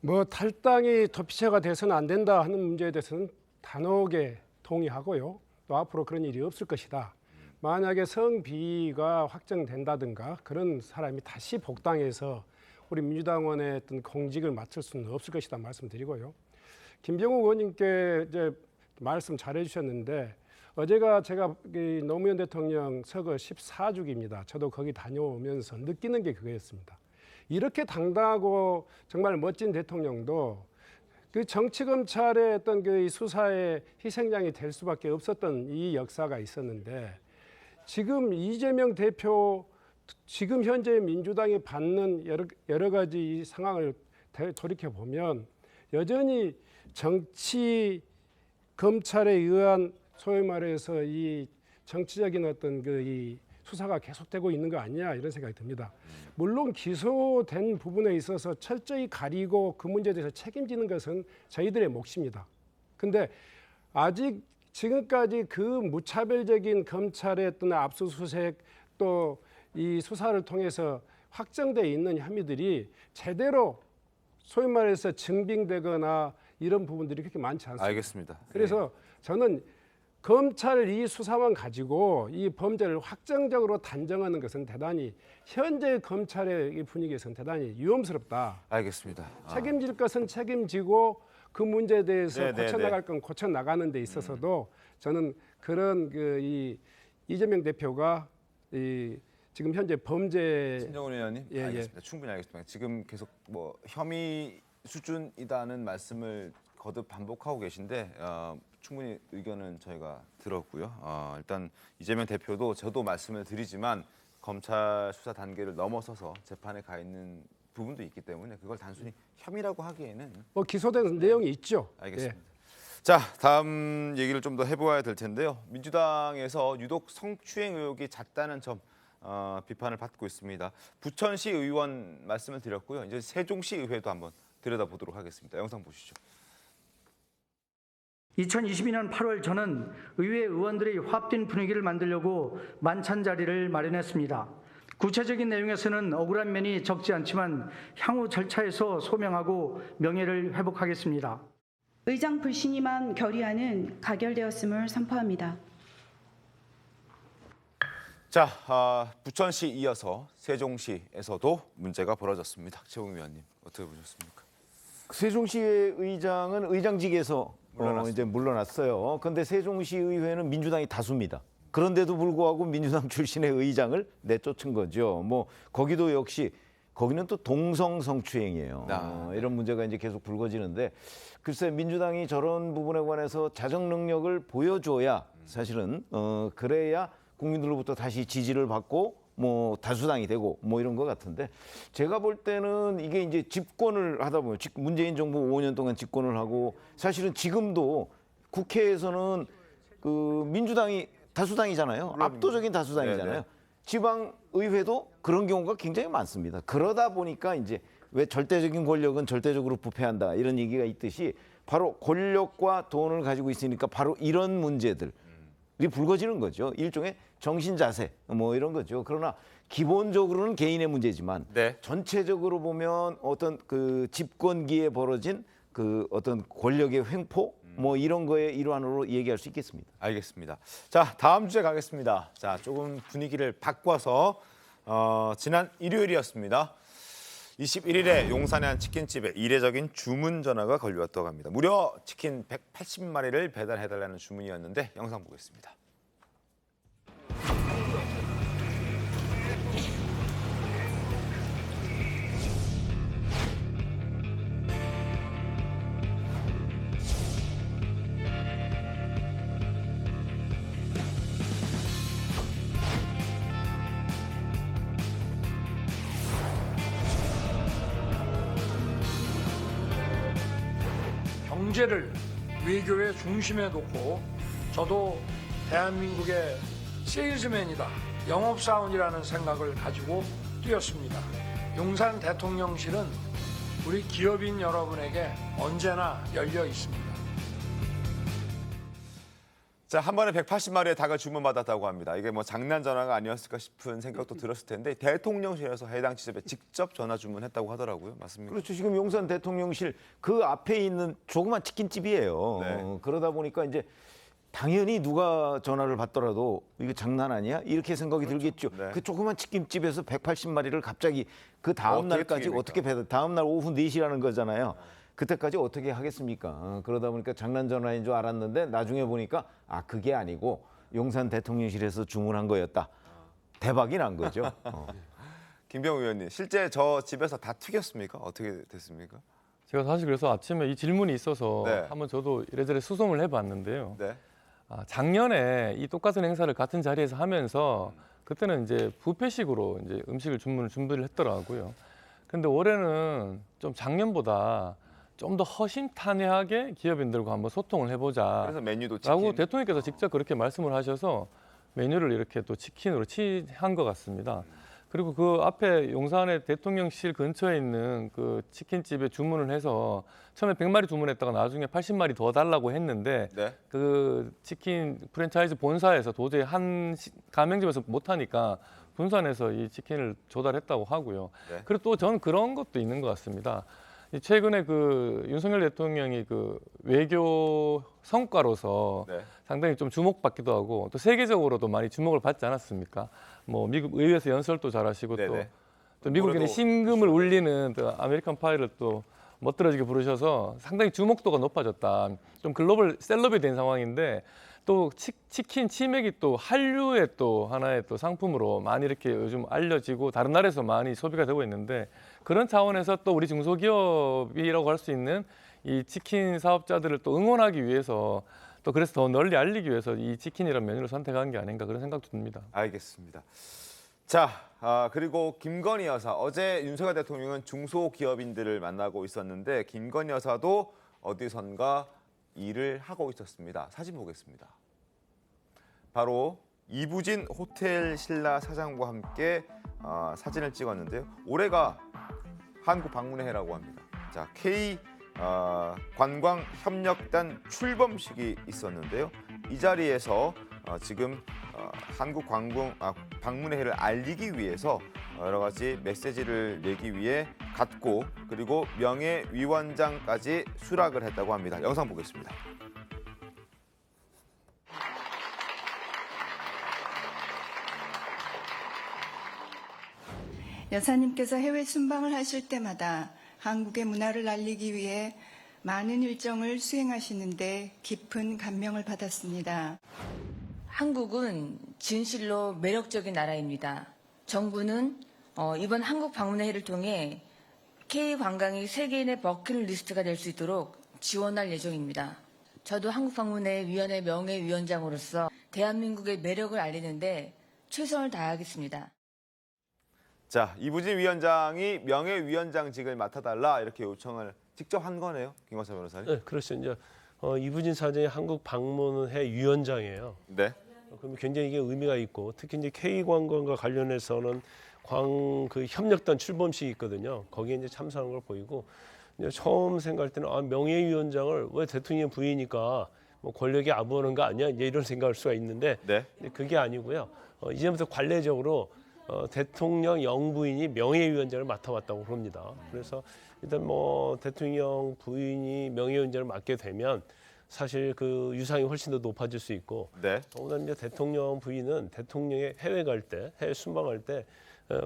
뭐 탈당이 도피처가 돼서는 안 된다 하는 문제에 대해서는 단호하게 동의하고요. 또 앞으로 그런 일이 없을 것이다. 만약에 성비위가 확정된다든가 그런 사람이 다시 복당해서 우리 민주당원의 어떤 공직을 맡을 수는 없을 것이다 말씀드리고요. 김병욱 의원님께 이제 말씀 잘해 주셨는데 어제가 제가 노무현 대통령 서거 14주기입니다. 저도 거기 다녀오면서 느끼는 게 그거였습니다. 이렇게 당당하고 정말 멋진 대통령도 그 정치검찰의 어떤 그 수사의 희생양이 될 수밖에 없었던 이 역사가 있었는데 지금 이재명 대표 지금 현재 민주당이 받는 여러 가지 이 상황을 돌이켜 보면 여전히 정치 검찰에 의한 소위 말해서 이 정치적인 어떤 이 수사가 계속되고 있는 거 아니냐 이런 생각이 듭니다. 물론 기소된 부분에 있어서 철저히 가리고 그 문제에 대해서 책임지는 것은 저희들의 몫입니다. 근데 아직 지금까지 그 무차별적인 검찰의 어떤 압수수색 또 이 수사를 통해서 확정돼 있는 혐의들이 제대로 소위 말해서 증빙되거나 이런 부분들이 그렇게 많지 않습니다. 알겠습니다. 그래서 저는 검찰 이 수사만 가지고 이 범죄를 확정적으로 단정하는 것은 대단히 현재 검찰의 분위기에서는 대단히 위험스럽다. 알겠습니다. 책임질 것은 책임지고 그 문제에 대해서 고쳐나갈 건 고쳐나가는 데 있어서도 저는 그런 이 이재명 대표가 지금 현재 범죄 신정훈 의원님, 알겠습니다. 충분히 알겠습니다. 지금 계속 뭐 혐의 수준이다는 말씀을 거듭 반복하고 계신데 충분히 의견은 저희가 들었고요. 일단 이재명 대표도 저도 말씀을 드리지만 검찰 수사 단계를 넘어서서 재판에 가 있는 부분도 있기 때문에 그걸 단순히 혐의라고 하기에는 뭐 기소된 내용이 있죠. 알겠습니다. 자, 다음 얘기를 좀 더 해보아야 될 텐데요. 민주당에서 유독 성추행 의혹이 잦다는 점 비판을 받고 있습니다. 부천시 의원 말씀을 드렸고요. 이제 세종시 의회도 한번 들여다보도록 하겠습니다. 영상 보시죠. 2022년 8월 저는 의회 의원들이 화합된 분위기를 만들려고 만찬 자리를 마련했습니다. 구체적인 내용에서는 억울한 면이 적지 않지만 향후 절차에서 소명하고 명예를 회복하겠습니다. 의장 불신임한 결의안은 가결되었음을 선포합니다. 자, 부천시 이어서 세종시에서도 문제가 벌어졌습니다. 최웅 위원님, 어떻게 보셨습니까? 세종시의 의장은 의장직에서 이제 물러났어요. 그런데 세종시의회는 민주당이 다수입니다. 그런데도 불구하고 민주당 출신의 의장을 내쫓은 거죠. 뭐 거기도 역시 거기는 또 동성 성추행이에요. 이런 문제가 이제 계속 불거지는데 글쎄 민주당이 저런 부분에 관해서 자정 능력을 보여줘야 사실은 그래야 국민들로부터 다시 지지를 받고 뭐 다수당이 되고 뭐 이런 것 같은데 제가 볼 때는 이게 이제 집권을 하다 보면 문재인 정부 5년 동안 집권을 하고 사실은 지금도 국회에서는 그 민주당이 다수당이잖아요. 압도적인 다수당이잖아요. 네네. 지방 의회도 그런 경우가 굉장히 많습니다. 그러다 보니까 이제 왜 절대적인 권력은 절대적으로 부패한다 이런 얘기가 있듯이 바로 권력과 돈을 가지고 있으니까 바로 이런 문제들이 불거지는 거죠. 일종의 정신 자세 뭐 이런 거죠. 그러나 기본적으로는 개인의 문제지만 전체적으로 보면 어떤 그 집권기에 벌어진 그 어떤 권력의 횡포 뭐 이런 거의 일환으로 얘기할 수 있겠습니다. 알겠습니다. 자, 다음 주제 가겠습니다. 자, 조금 분위기를 바꿔서 지난 일요일이었습니다. 21일에 용산의 한 치킨집에 이례적인 주문 전화가 걸려왔다고 합니다. 무려 치킨 180마리를 배달해달라는 주문이었는데 영상 보겠습니다. 경제를 외교의 중심에 놓고 저도 대한민국의 세일즈맨이다, 영업사원이라는 생각을 가지고 뛰었습니다. 용산 대통령실은 우리 기업인 여러분에게 언제나 열려 있습니다. 자, 한 번에 180마리의 닭을 주문받았다고 합니다. 이게 뭐 장난 전화가 아니었을까 싶은 생각도 들었을 텐데 대통령실에서 해당 지점에 직접 전화 주문했다고 하더라고요. 맞습니까? 그렇죠. 지금 용산 대통령실 그 앞에 있는 조그만 치킨집이에요. 네. 그러다 보니까 이제 당연히 누가 전화를 받더라도 이거 장난 아니야? 이렇게 생각이 들겠죠. 그 조그만 치킨집에서 180마리를 갑자기 그 다음 날까지 어떻게 배달? 다음 날 오후 4시라는 거잖아요. 그때까지 어떻게 하겠습니까? 그러다 보니까 장난 전화인 줄 알았는데 나중에 보니까 아 그게 아니고 용산 대통령실에서 주문한 거였다. 대박이 난 거죠. 김병우 의원님, 실제 저 집에서 다 튀겼습니까? 어떻게 됐습니까? 제가 사실 그래서 아침에 이 질문이 있어서 한번 저도 이래저래 수송을 해봤는데요. 작년에 이 똑같은 행사를 같은 자리에서 하면서 그때는 이제 뷔페식으로 이제 음식을 준비를 했더라고요. 근데 올해는 좀 작년보다 좀 더 허심탄회하게 기업인들과 한번 소통을 해보자. 그래서 메뉴도 치킨. 라고 대통령께서 직접 그렇게 말씀을 하셔서 메뉴를 이렇게 또 치킨으로 한 것 같습니다. 그리고 그 앞에 용산의 대통령실 근처에 있는 그 치킨집에 주문을 해서 처음에 100마리 주문했다가 나중에 80마리 더 달라고 했는데 그 치킨 프랜차이즈 본사에서 도저히 한 가맹점에서 못하니까 분산해서 이 치킨을 조달했다고 하고요. 그리고 또 저는 그런 것도 있는 것 같습니다. 최근에 그 윤석열 대통령이 그 외교 성과로서 상당히 좀 주목받기도 하고 또 세계적으로도 많이 주목을 받지 않았습니까? 뭐 미국 의회에서 연설도 잘하시고 또 미국인의 심금을 울리는 또 아메리칸 파이를 또 멋들어지게 부르셔서 상당히 주목도가 높아졌다. 좀 글로벌 셀럽이 된 상황인데 또 치킨 치맥이 또 한류의 또 하나의 또 상품으로 많이 이렇게 요즘 알려지고 다른 나라에서 많이 소비가 되고 있는데 그런 차원에서 또 우리 중소기업이라고 할 수 있는 이 치킨 사업자들을 또 응원하기 위해서 또 그래서 더 널리 알리기 위해서 이 치킨이라는 메뉴를 선택한 게 아닌가 그런 생각도 듭니다. 알겠습니다. 자, 그리고 김건희 여사. 어제 윤석열 대통령은 중소기업인들을 만나고 있었는데 김건희 여사도 어디선가 일을 하고 있었습니다. 사진 보겠습니다. 바로 이부진 호텔 신라 사장과 함께 사진을 찍었는데요. 올해가 한국 방문의 해라고 합니다. 자, K 관광협력단 출범식이 있었는데요. 이 자리에서 지금 한국 방문의 해를 알리기 위해서 여러 가지 메시지를 내기 위해 갔고 그리고 명예위원장까지 수락을 했다고 합니다. 영상 보겠습니다. 여사님께서 해외 순방을 하실 때마다 한국의 문화를 알리기 위해 많은 일정을 수행하시는데 깊은 감명을 받았습니다. 한국은 진실로 매력적인 나라입니다. 정부는 이번 한국 방문의 해를 통해 K관광이 세계인의 버킷리스트가 될 수 있도록 지원할 예정입니다. 저도 한국 방문의 위원회 명예위원장으로서 대한민국의 매력을 알리는데 최선을 다하겠습니다. 자, 이부진 위원장이 명예위원장직을 맡아달라 이렇게 요청을 직접 한 거네요, 김광석 변호사님. 네, 그렇죠. 이제 이부진 사장이 한국 방문회 위원장이에요. 네. 그러면 굉장히 이게 의미가 있고 특히 이제 K관광과 관련해서는 그 협력단 출범식이 있거든요. 거기에 이제 참석한 걸 보이고 이제 처음 생각할 때는 명예위원장을 왜 대통령 부인이니까 뭐 권력이 아부하는 거 아니야? 이제 이런 생각할 수가 있는데 네. 그게 아니고요. 이제부터 관례적으로 대통령 영부인이 명예위원장을 맡아왔다고 그럽니다. 그래서 일단 뭐 대통령 부인이 명예위원장을 맡게 되면 사실 그 유상이 훨씬 더 높아질 수 있고 네. 더군다나 이제 대통령 부인은 대통령이 해외 갈 때, 해외 순방할 때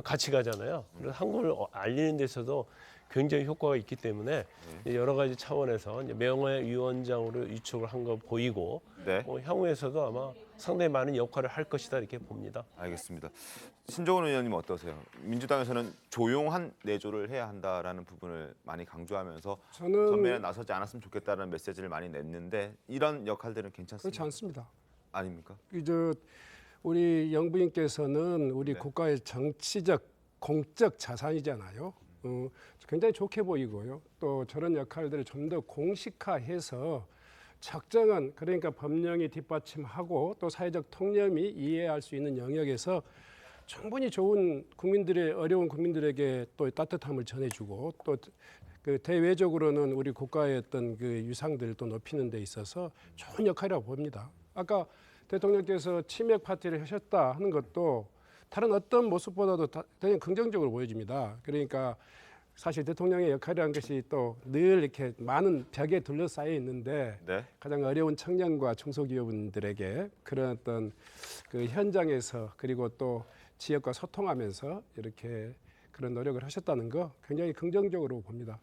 같이 가잖아요. 그래서 한국을 알리는 데서도 굉장히 효과가 있기 때문에 여러 가지 차원에서 이제 명예위원장으로 유축을 한 거 보이고 네. 향후에서도 아마 상당히 많은 역할을 할 것이다 이렇게 봅니다. 알겠습니다. 신종원 의원님 어떠세요? 민주당에서는 조용한 내조를 해야 한다라는 부분을 많이 강조하면서 전면에 나서지 않았으면 좋겠다는 메시지를 많이 냈는데 이런 역할들은 괜찮습니까? 그렇지 않습니다. 아닙니까? 우리 영부인께서는 우리 국가의 정치적 공적 자산이잖아요. 굉장히 좋게 보이고요. 또 저런 역할들을 좀 더 공식화해서 적정한 그러니까 법령이 뒷받침하고 또 사회적 통념이 이해할 수 있는 영역에서 충분히 좋은 어려운 국민들에게 또 따뜻함을 전해주고 또 그 대외적으로는 우리 국가의 어떤 그 유상들을 또 높이는 데 있어서 좋은 역할이라고 봅니다. 아까 대통령께서 치맥 파티를 하셨다 하는 것도 다른 어떤 모습보다도 굉장히 긍정적으로 보여집니다. 그러니까 사실 대통령의 역할이라는 것이 또 늘 이렇게 많은 벽에 둘러싸여 있는데 네. 가장 어려운 청년과 중소기업인들에게 그런 어떤 그 현장에서 그리고 또 지역과 소통하면서 이렇게 그런 노력을 하셨다는 거 굉장히 긍정적으로 봅니다.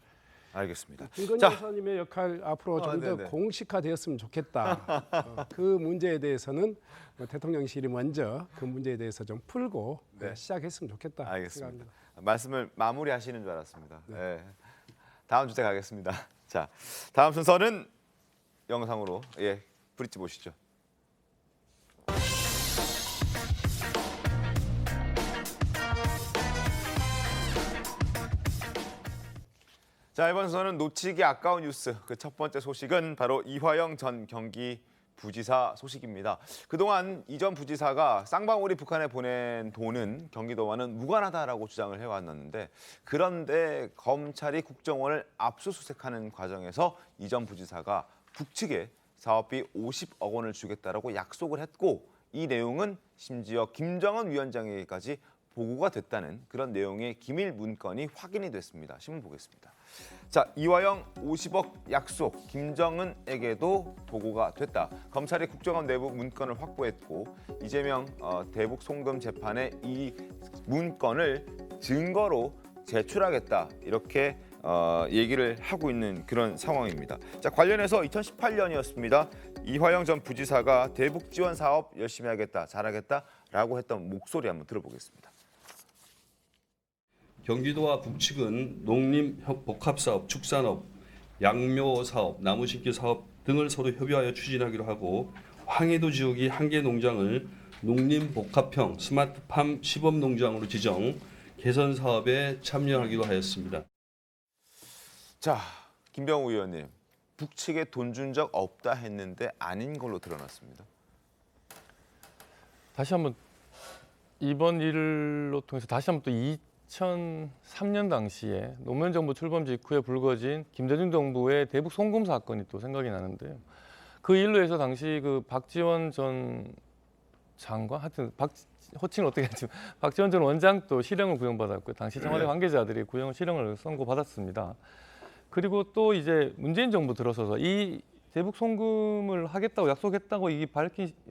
알겠습니다. 김건희 여사님의 역할 앞으로 좀 더 공식화되었으면 좋겠다. 그 문제에 대해서는 대통령실이 먼저 그 문제에 대해서 좀 풀고 시작했으면 좋겠다. 알겠습니다. 생각합니다. 말씀을 마무리하시는 줄 알았습니다. 네. 다음 주제 가겠습니다. 자, 다음 순서는 영상으로 브릿지 보시죠. 자, 이번 순서는 놓치기 아까운 뉴스. 그 첫 번째 소식은 바로 이화영 전 경기부지사 소식입니다. 그동안 이 전 부지사가 쌍방울이 북한에 보낸 돈은 경기도와는 무관하다라고 주장을 해왔는데 그런데 검찰이 국정원을 압수수색하는 과정에서 이 전 부지사가 북측에 사업비 50억 원을 주겠다라고 약속을 했고 이 내용은 심지어 김정은 위원장에게까지 보고가 됐다는 그런 내용의 기밀 문건이 확인이 됐습니다. 신문 보겠습니다. 자, 이화영 50억 약속, 김정은에게도 보고가 됐다. 검찰이 국정원 내부 문건을 확보했고 이재명 대북 송금 재판에 이 문건을 증거로 제출하겠다 이렇게 얘기를 하고 있는 그런 상황입니다. 자, 관련해서 2018년이었습니다. 이화영 전 부지사가 대북 지원 사업 열심히 하겠다, 잘하겠다라고 했던 목소리 한번 들어보겠습니다. 경기도와 북측은 농림 복합사업, 축산업, 양묘사업, 나무심기 사업 등을 서로 협의하여 추진하기로 하고 황해도 지역이 한 개 농장을 농림복합형 스마트팜 시범농장으로 지정, 개선 사업에 참여하기로 하였습니다. 자, 김병우 의원님, 북측에 돈 준 적 없다 했는데 아닌 걸로 드러났습니다. 다시 한번 이번 일로 통해서 다시 한번 또 2003년 당시에 노무현 정부 출범 직후에 불거진 김대중 정부의 대북 송금 사건이 또 생각이 나는데요. 그 일로 해서 당시 그 박지원 전 장관 하여튼 호칭을 어떻게 했지 박지원 전 원장도 실형을 구형받았고 당시 청와대 관계자들이 실형을 선고받았습니다. 그리고 또 이제 문재인 정부 들어서서 이 대북 송금을 하겠다고 약속했다고 이게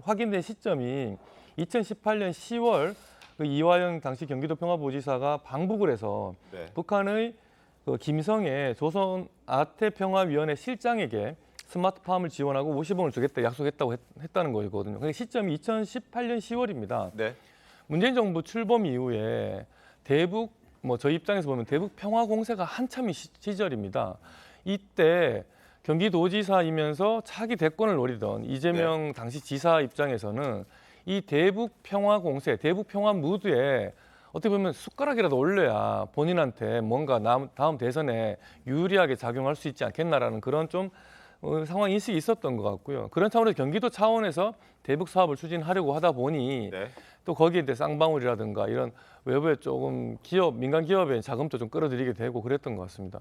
확인된 시점이 2018년 10월 그 이화영 당시 경기도 평화부지사가 방북을 해서 북한의 그 김성애 조선 아태평화위원회 실장에게 스마트팜을 지원하고 50원을 주겠다 약속했다고 했다는 거거든요. 그 시점이 2018년 10월입니다. 문재인 정부 출범 이후에 대북 저희 입장에서 보면 대북 평화 공세가 한참 시절입니다. 이때 경기도지사이면서 차기 대권을 노리던 이재명 당시 지사 입장에서는 이 대북 평화 공세, 대북 평화 무드에 어떻게 보면 숟가락이라도 올려야 본인한테 뭔가 다음 대선에 유리하게 작용할 수 있지 않겠나라는 그런 좀 상황 인식이 있었던 것 같고요. 그런 차원에서 경기도 차원에서 대북 사업을 추진하려고 하다 보니 또 거기에 대해 쌍방울이라든가 이런 외부에 조금 민간 기업의 자금도 좀 끌어들이게 되고 그랬던 것 같습니다.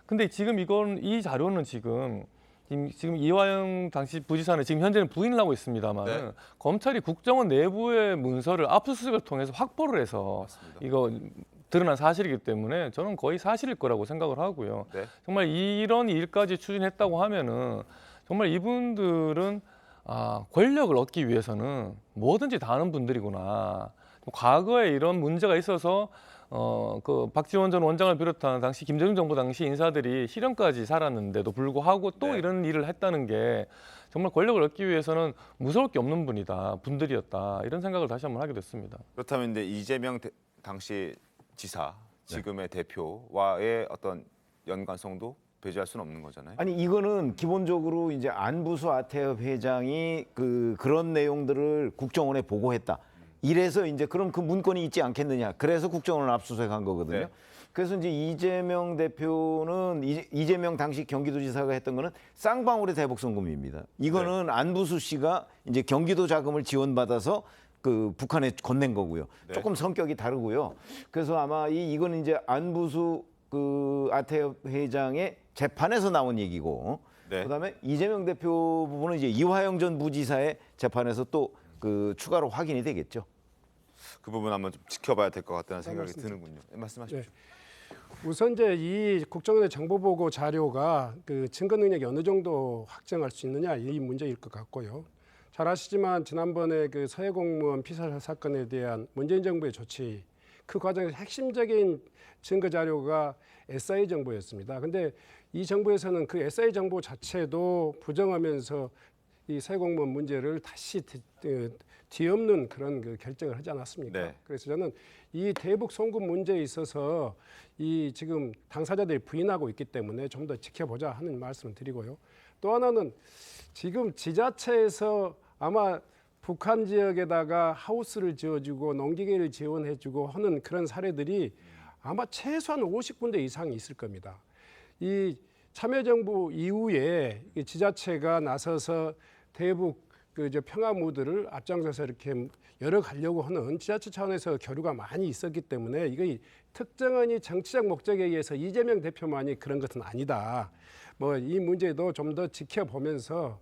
근데 지금 이 자료는 지금 이화영 당시 부지사는 지금 현재는 부인을 하고 있습니다만 검찰이 국정원 내부의 문서를 압수수색을 통해서 확보를 해서 이거 드러난 사실이기 때문에 저는 거의 사실일 거라고 생각을 하고요. 정말 이런 일까지 추진했다고 하면은 정말 이분들은 권력을 얻기 위해서는 뭐든지 다 하는 분들이구나. 과거에 이런 문제가 있어서 그 박지원 전 원장을 비롯한 당시 김대중 정부 당시 인사들이 실형까지 살았는데도 불구하고 또 이런 일을 했다는 게 정말 권력을 얻기 위해서는 무서울 게 없는 분들이었다. 이런 생각을 다시 한번 하게 됐습니다. 그렇다면 이제 이재명 당시 지사, 지금의 대표와의 어떤 연관성도 배제할 수는 없는 거잖아요. 아니 이거는 기본적으로 이제 안부수 아태협 회장이 그런 내용들을 국정원에 보고했다. 이래서 이제 그럼 그 문건이 있지 않겠느냐. 그래서 국정원을 압수수색한 거거든요. 그래서 이제 이재명 대표는 이재명 당시 경기도지사가 했던 거는 쌍방울의 대북 송금입니다. 이거는 안부수 씨가 이제 경기도 자금을 지원받아서 그 북한에 건넨 거고요. 조금 성격이 다르고요. 그래서 아마 이거는 이제 안부수 그 아태협 회장의 재판에서 나온 얘기고, 그다음에 이재명 대표 부분은 이제 이화영 전 부지사의 재판에서 또 그 추가로 확인이 되겠죠. 그 부분 한번 좀 지켜봐야 될 것 같다는 생각이 드는군요. 말씀하십시오. 우선 이제 이 국정원의 정보보고 자료가 그 증거 능력이 어느 정도 확정할 수 있느냐 이 문제일 것 같고요. 잘 아시지만 지난번에 그 서해 공무원 피살 사건에 대한 문재인 정부의 조치 그 과정에서 핵심적인 증거 자료가 SI 정보였습니다. 근데 이 정부에서는 그 SI 정보 자체도 부정하면서 이 서해 공무원 문제를 다시 뒤엎는 그런 그 결정을 하지 않았습니까? 그래서 저는 이 대북 송금 문제에 있어서 이 지금 당사자들이 부인하고 있기 때문에 좀 더 지켜보자 하는 말씀을 드리고요. 또 하나는 지금 지자체에서 아마 북한 지역에다가 하우스를 지어주고 농기계를 지원해주고 하는 그런 사례들이 아마 최소한 50군데 이상이 있을 겁니다. 이 참여정부 이후에 지자체가 나서서 대북 평화 무드를 앞장서서 이렇게 열어가려고 하는 지자체 차원에서 교류가 많이 있었기 때문에 이거 특정한 정치적 목적에 의해서 이재명 대표만이 그런 것은 아니다. 이 문제도 좀 더 지켜보면서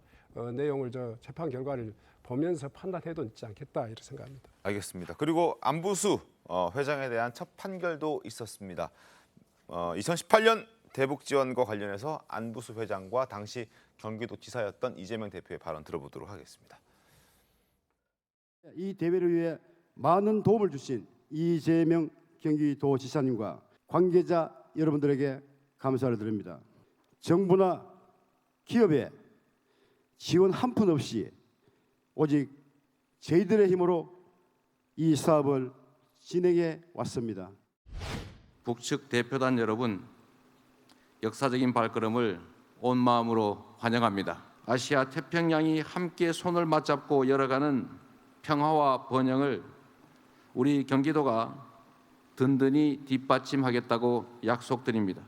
내용을 재판 결과를 보면서 판단해도 있지 않겠다 이렇게 생각합니다. 알겠습니다. 그리고 안부수 회장에 대한 첫 판결도 있었습니다. 2018년 대북 지원과 관련해서 안부수 회장과 당시 경기도지사였던 이재명 대표의 발언 들어보도록 하겠습니다. 이 대회를 위해 많은 도움을 주신 이재명 경기도지사님과 관계자 여러분들에게 감사를 드립니다. 정부나 기업에 지원 한 푼 없이 오직 저희들의 힘으로 이 사업을 진행해 왔습니다. 북측 대표단 여러분, 역사적인 발걸음을 온 마음으로 환영합니다. 아시아 태평양이 함께 손을 맞잡고 열어가는 평화와 번영을 우리 경기도가 든든히 뒷받침하겠다고 약속드립니다.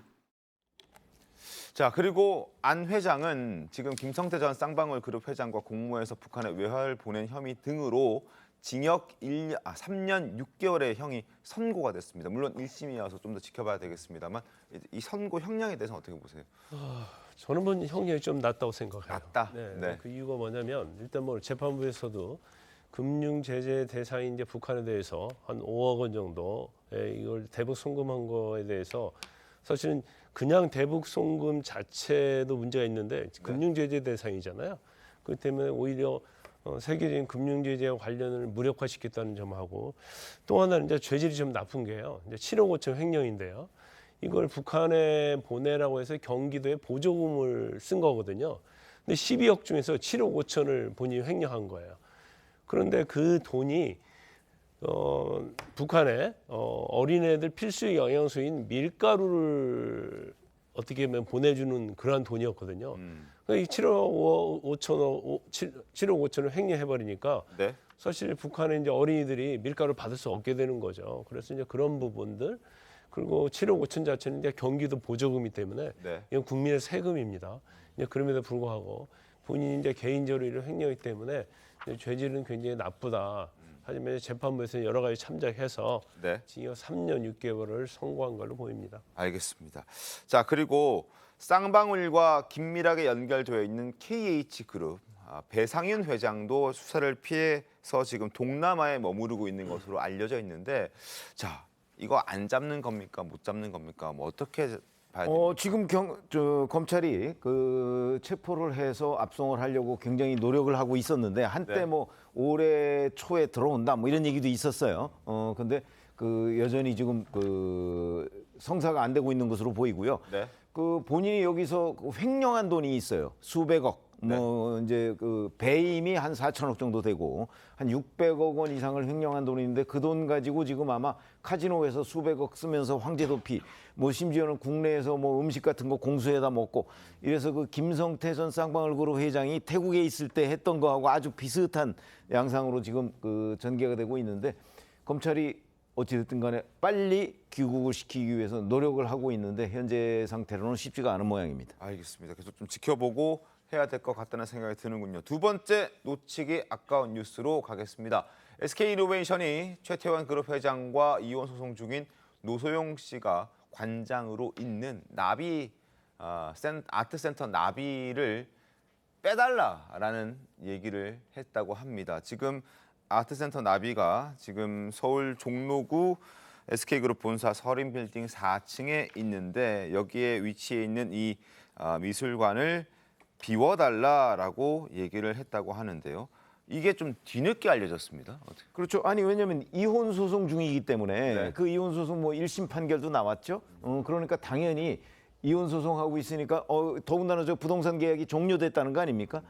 자, 그리고 안 회장은 지금 김성태 전 쌍방울 그룹 회장과 공모해서 북한에 외화를 보낸 혐의 등으로 징역 3년 6개월의 형이 선고가 됐습니다. 물론 1심이어서 좀 더 지켜봐야 되겠습니다만 이 선고 형량에 대해서는 어떻게 보세요? 저는 형량이 좀 낮다고 생각해요. 낮다? 네. 그 이유가 뭐냐면 일단 재판부에서도 금융 제재 대상인 이제 북한에 대해서 한 5억 원 정도 이걸 대북 송금한 거에 대해서 사실은 그냥 대북 송금 자체도 문제가 있는데 금융 제재 대상이잖아요. 그렇기 때문에 오히려 세계적인 금융 제재와 관련을 무력화시켰다는 점하고 또 하나는 이제 죄질이 좀 나쁜 게요. 이제 7억 5천 횡령인데요. 이걸 북한에 보내라고 해서 경기도에 보조금을 쓴 거거든요. 근데 12억 중에서 7억 5천을 본인이 횡령한 거예요. 그런데 그 돈이 북한에 어린애들 필수 영양소인 밀가루를 어떻게 보면 보내주는 그러한 돈이었거든요. 그러니까 이 7억 5천을 횡령해버리니까 네. 사실 북한의 이제 어린이들이 밀가루를 받을 수 없게 되는 거죠. 그래서 이제 그런 부분들 그리고 7억 5천 자체는 이제 경기도 보조금이 때문에 네. 이건 국민의 세금입니다. 이제 그럼에도 불구하고 본인이 이제 개인적으로 이를 횡령했기 때문에 죄질은 굉장히 나쁘다. 하지만 재판부에서 여러 가지 참작해서 네. 징역 3년 6개월을 선고한 걸로 보입니다. 알겠습니다. 자, 그리고 쌍방울과 긴밀하게 연결되어 있는 KH그룹 배상윤 회장도 수사를 피해서 지금 동남아에 머무르고 있는 것으로 알려져 있는데, 자, 이거 안 잡는 겁니까? 못 잡는 겁니까? 뭐 어떻게 봐야 됩니까? 지금 검찰이 그 체포를 해서 압송을 하려고 굉장히 노력을 하고 있었는데 한때 네. 뭐 올해 초에 들어온다 뭐 이런 얘기도 있었어요. 근데 그 여전히 지금 그 성사가 안 되고 있는 것으로 보이고요. 네. 그 본인이 여기서 횡령한 돈이 있어요. 수백억. 뭐 이제 그 배임이 한 4천억 정도 되고 한 600억 원 이상을 횡령한 돈이 있는데 그 돈 가지고 지금 아마 카지노에서 수백억 쓰면서 황제 도피 뭐 심지어는 국내에서 뭐 음식 같은 거 공수해다 먹고 이래서 그 김성태 전 쌍방울 그룹 회장이 태국에 있을 때 했던 거하고 아주 비슷한 양상으로 지금 그 전개가 되고 있는데 검찰이 어찌됐든 간에 빨리 귀국을 시키기 위해서 노력을 하고 있는데 현재 상태로는 쉽지가 않은 모양입니다. 알겠습니다. 계속 좀 지켜보고 해야 될 것 같다는 생각이 드는군요. 두 번째 놓치기 아까운 뉴스로 가겠습니다. SK이노베이션이 최태원 그룹 회장과 이혼 소송 중인 노소영 씨가 관장으로 있는 나비 아트센터 나비를 빼달라라는 얘기를 했다고 합니다. 지금 아트센터 나비가 지금 서울 종로구 SK그룹 본사 서린빌딩 4층에 있는데 여기에 위치해 있는 이 미술관을 비워달라라고 얘기를 했다고 하는데요. 이게 좀 뒤늦게 알려졌습니다. 어떻게? 그렇죠. 아니 왜냐하면 이혼 소송 중이기 때문에 네. 그 이혼 소송 뭐 1심 판결도 나왔죠. 그러니까 당연히 이혼 소송하고 있으니까 더군다나 저 부동산 계약이 종료됐다는 거 아닙니까?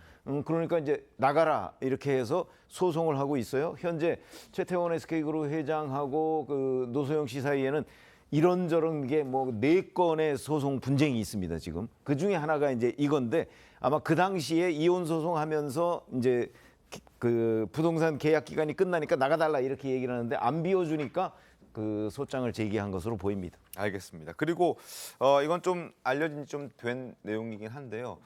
그러니까 이제 나가라 이렇게 해서 소송을 하고 있어요. 현재 최태원 SK그룹 회장하고 그 노소영 씨 사이에는 이런저런 게 뭐 4건의 소송 분쟁이 있습니다. 지금 그 중에 하나가 이제 이건데 아마 그 당시에 이혼 소송하면서 이제 그 부동산 계약 기간이 끝나니까 나가달라 이렇게 얘기를 하는데 안 비워주니까 그 소장을 제기한 것으로 보입니다. 알겠습니다. 그리고 이건 좀 알려진 지 좀 된 내용이긴 한데요.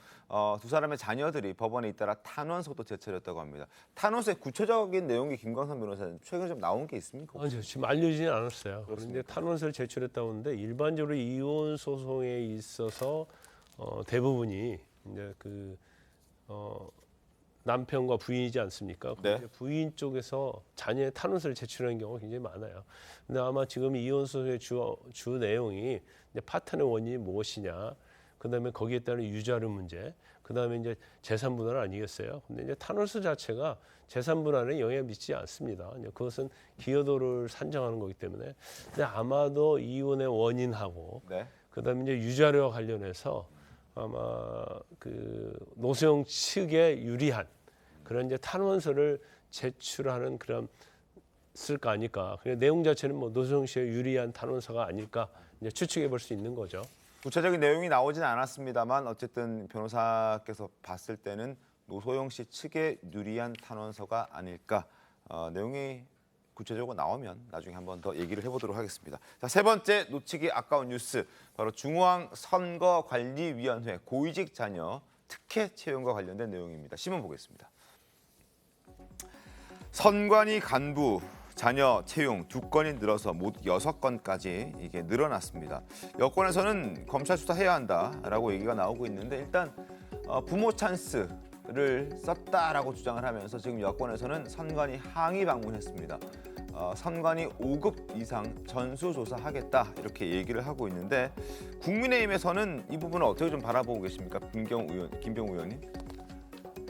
두 사람의 자녀들이 법원에 잇따라 탄원서도 제출했다고 합니다. 탄원서의 구체적인 내용이 김광선 변호사님 최근에 좀 나온 게 있습니까? 아니요, 지금 알려지진 않았어요. 그런데 탄원서를 제출했다고 하는데 일반적으로 이혼 소송에 있어서 대부분이 이제 그 남편과 부인이지 않습니까? 네. 부인 쪽에서 자녀의 탄원서를 제출하는 경우가 굉장히 많아요. 근데 아마 지금 이혼 소송의 주 내용이 이제 파탄의 원인이 무엇이냐, 그다음에 거기에 따른 유자료 문제, 그다음에 이제 재산 분할 아니겠어요? 근데 이제 탄원서 자체가 재산 분할에 영향을 미치지 않습니다. 이제 그것은 기여도를 산정하는 거기 때문에. 근데 아마도 이혼의 원인하고 네. 그다음에 이제 유자료와 관련해서 아마 그 노소영 측에 유리한 그런 이제 탄원서를 제출하는 그런 쓸까 아닐까. 그냥 내용 자체는 뭐 노소영 씨에 유리한 탄원서가 아닐까 이제 추측해 볼 수 있는 거죠. 구체적인 내용이 나오진 않았습니다만 어쨌든 변호사께서 봤을 때는 노소영 씨 측에 유리한 탄원서가 아닐까. 내용이 구체적으로 나오면 나중에 한 번 더 얘기를 해보도록 하겠습니다. 자, 세 번째 놓치기 아까운 뉴스, 바로 중앙선거관리위원회 고위직 자녀 특혜 채용과 관련된 내용입니다. 신문 보겠습니다. 선관위 간부 자녀 채용 2건이 늘어서 모두 6건까지 이게 늘어났습니다. 여권에서는 검찰 수사해야 한다라고 얘기가 나오고 있는데 일단 부모 찬스 썼다라고 주장을 하면서 지금 여권에서는 선관위 항의 방문했습니다. 선관위 5급 이상 전수조사하겠다 이렇게 얘기를 하고 있는데 국민의힘에서는 이 부분을 어떻게 좀 바라보고 계십니까? 김병우 의원님?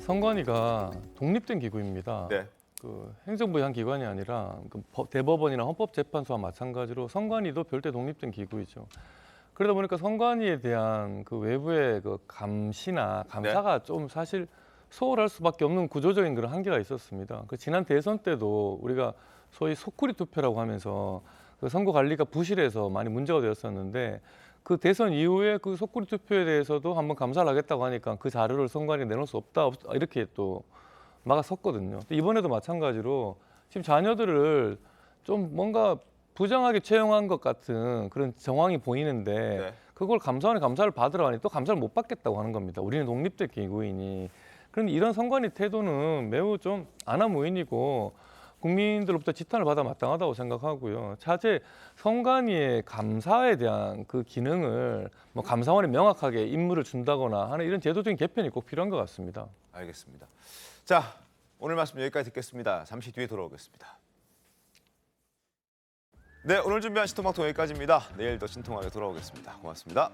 선관위가 독립된 기구입니다. 네. 그 행정부의 한 기관이 아니라 그 대법원이나 헌법재판소와 마찬가지로 선관위도 별도의 독립된 기구이죠. 그러다 보니까 선관위에 대한 그 외부의 그 감시나 감사가 좀 사실 소홀할 수밖에 없는 구조적인 그런 한계가 있었습니다. 그 지난 대선 때도 우리가 소위 소쿠리 투표라고 하면서 그 선거 관리가 부실해서 많이 문제가 되었었는데 그 대선 이후에 그 소쿠리 투표에 대해서도 한번 감사를 하겠다고 하니까 그 자료를 선관위에 내놓을 수 없다 이렇게 또 막아섰거든요. 이번에도 마찬가지로 지금 자녀들을 좀 뭔가 부정하게 채용한 것 같은 그런 정황이 보이는데 그걸 감사원에 감사를 받으러 하니 또 감사를 못 받겠다고 하는 겁니다. 우리는 독립된 기구이니. 그런데 이런 선관위 태도는 매우 좀 안하무인이고 국민들로부터 지탄을 받아 마땅하다고 생각하고요. 차제 선관위의 감사에 대한 그 기능을 뭐 감사원에 명확하게 임무를 준다거나 하는 이런 제도적인 개편이 꼭 필요한 것 같습니다. 알겠습니다. 자, 오늘 말씀 여기까지 듣겠습니다. 잠시 뒤에 돌아오겠습니다. 네, 오늘 준비한 신통방통 여기까지입니다. 내일 더 신통하게 돌아오겠습니다. 고맙습니다.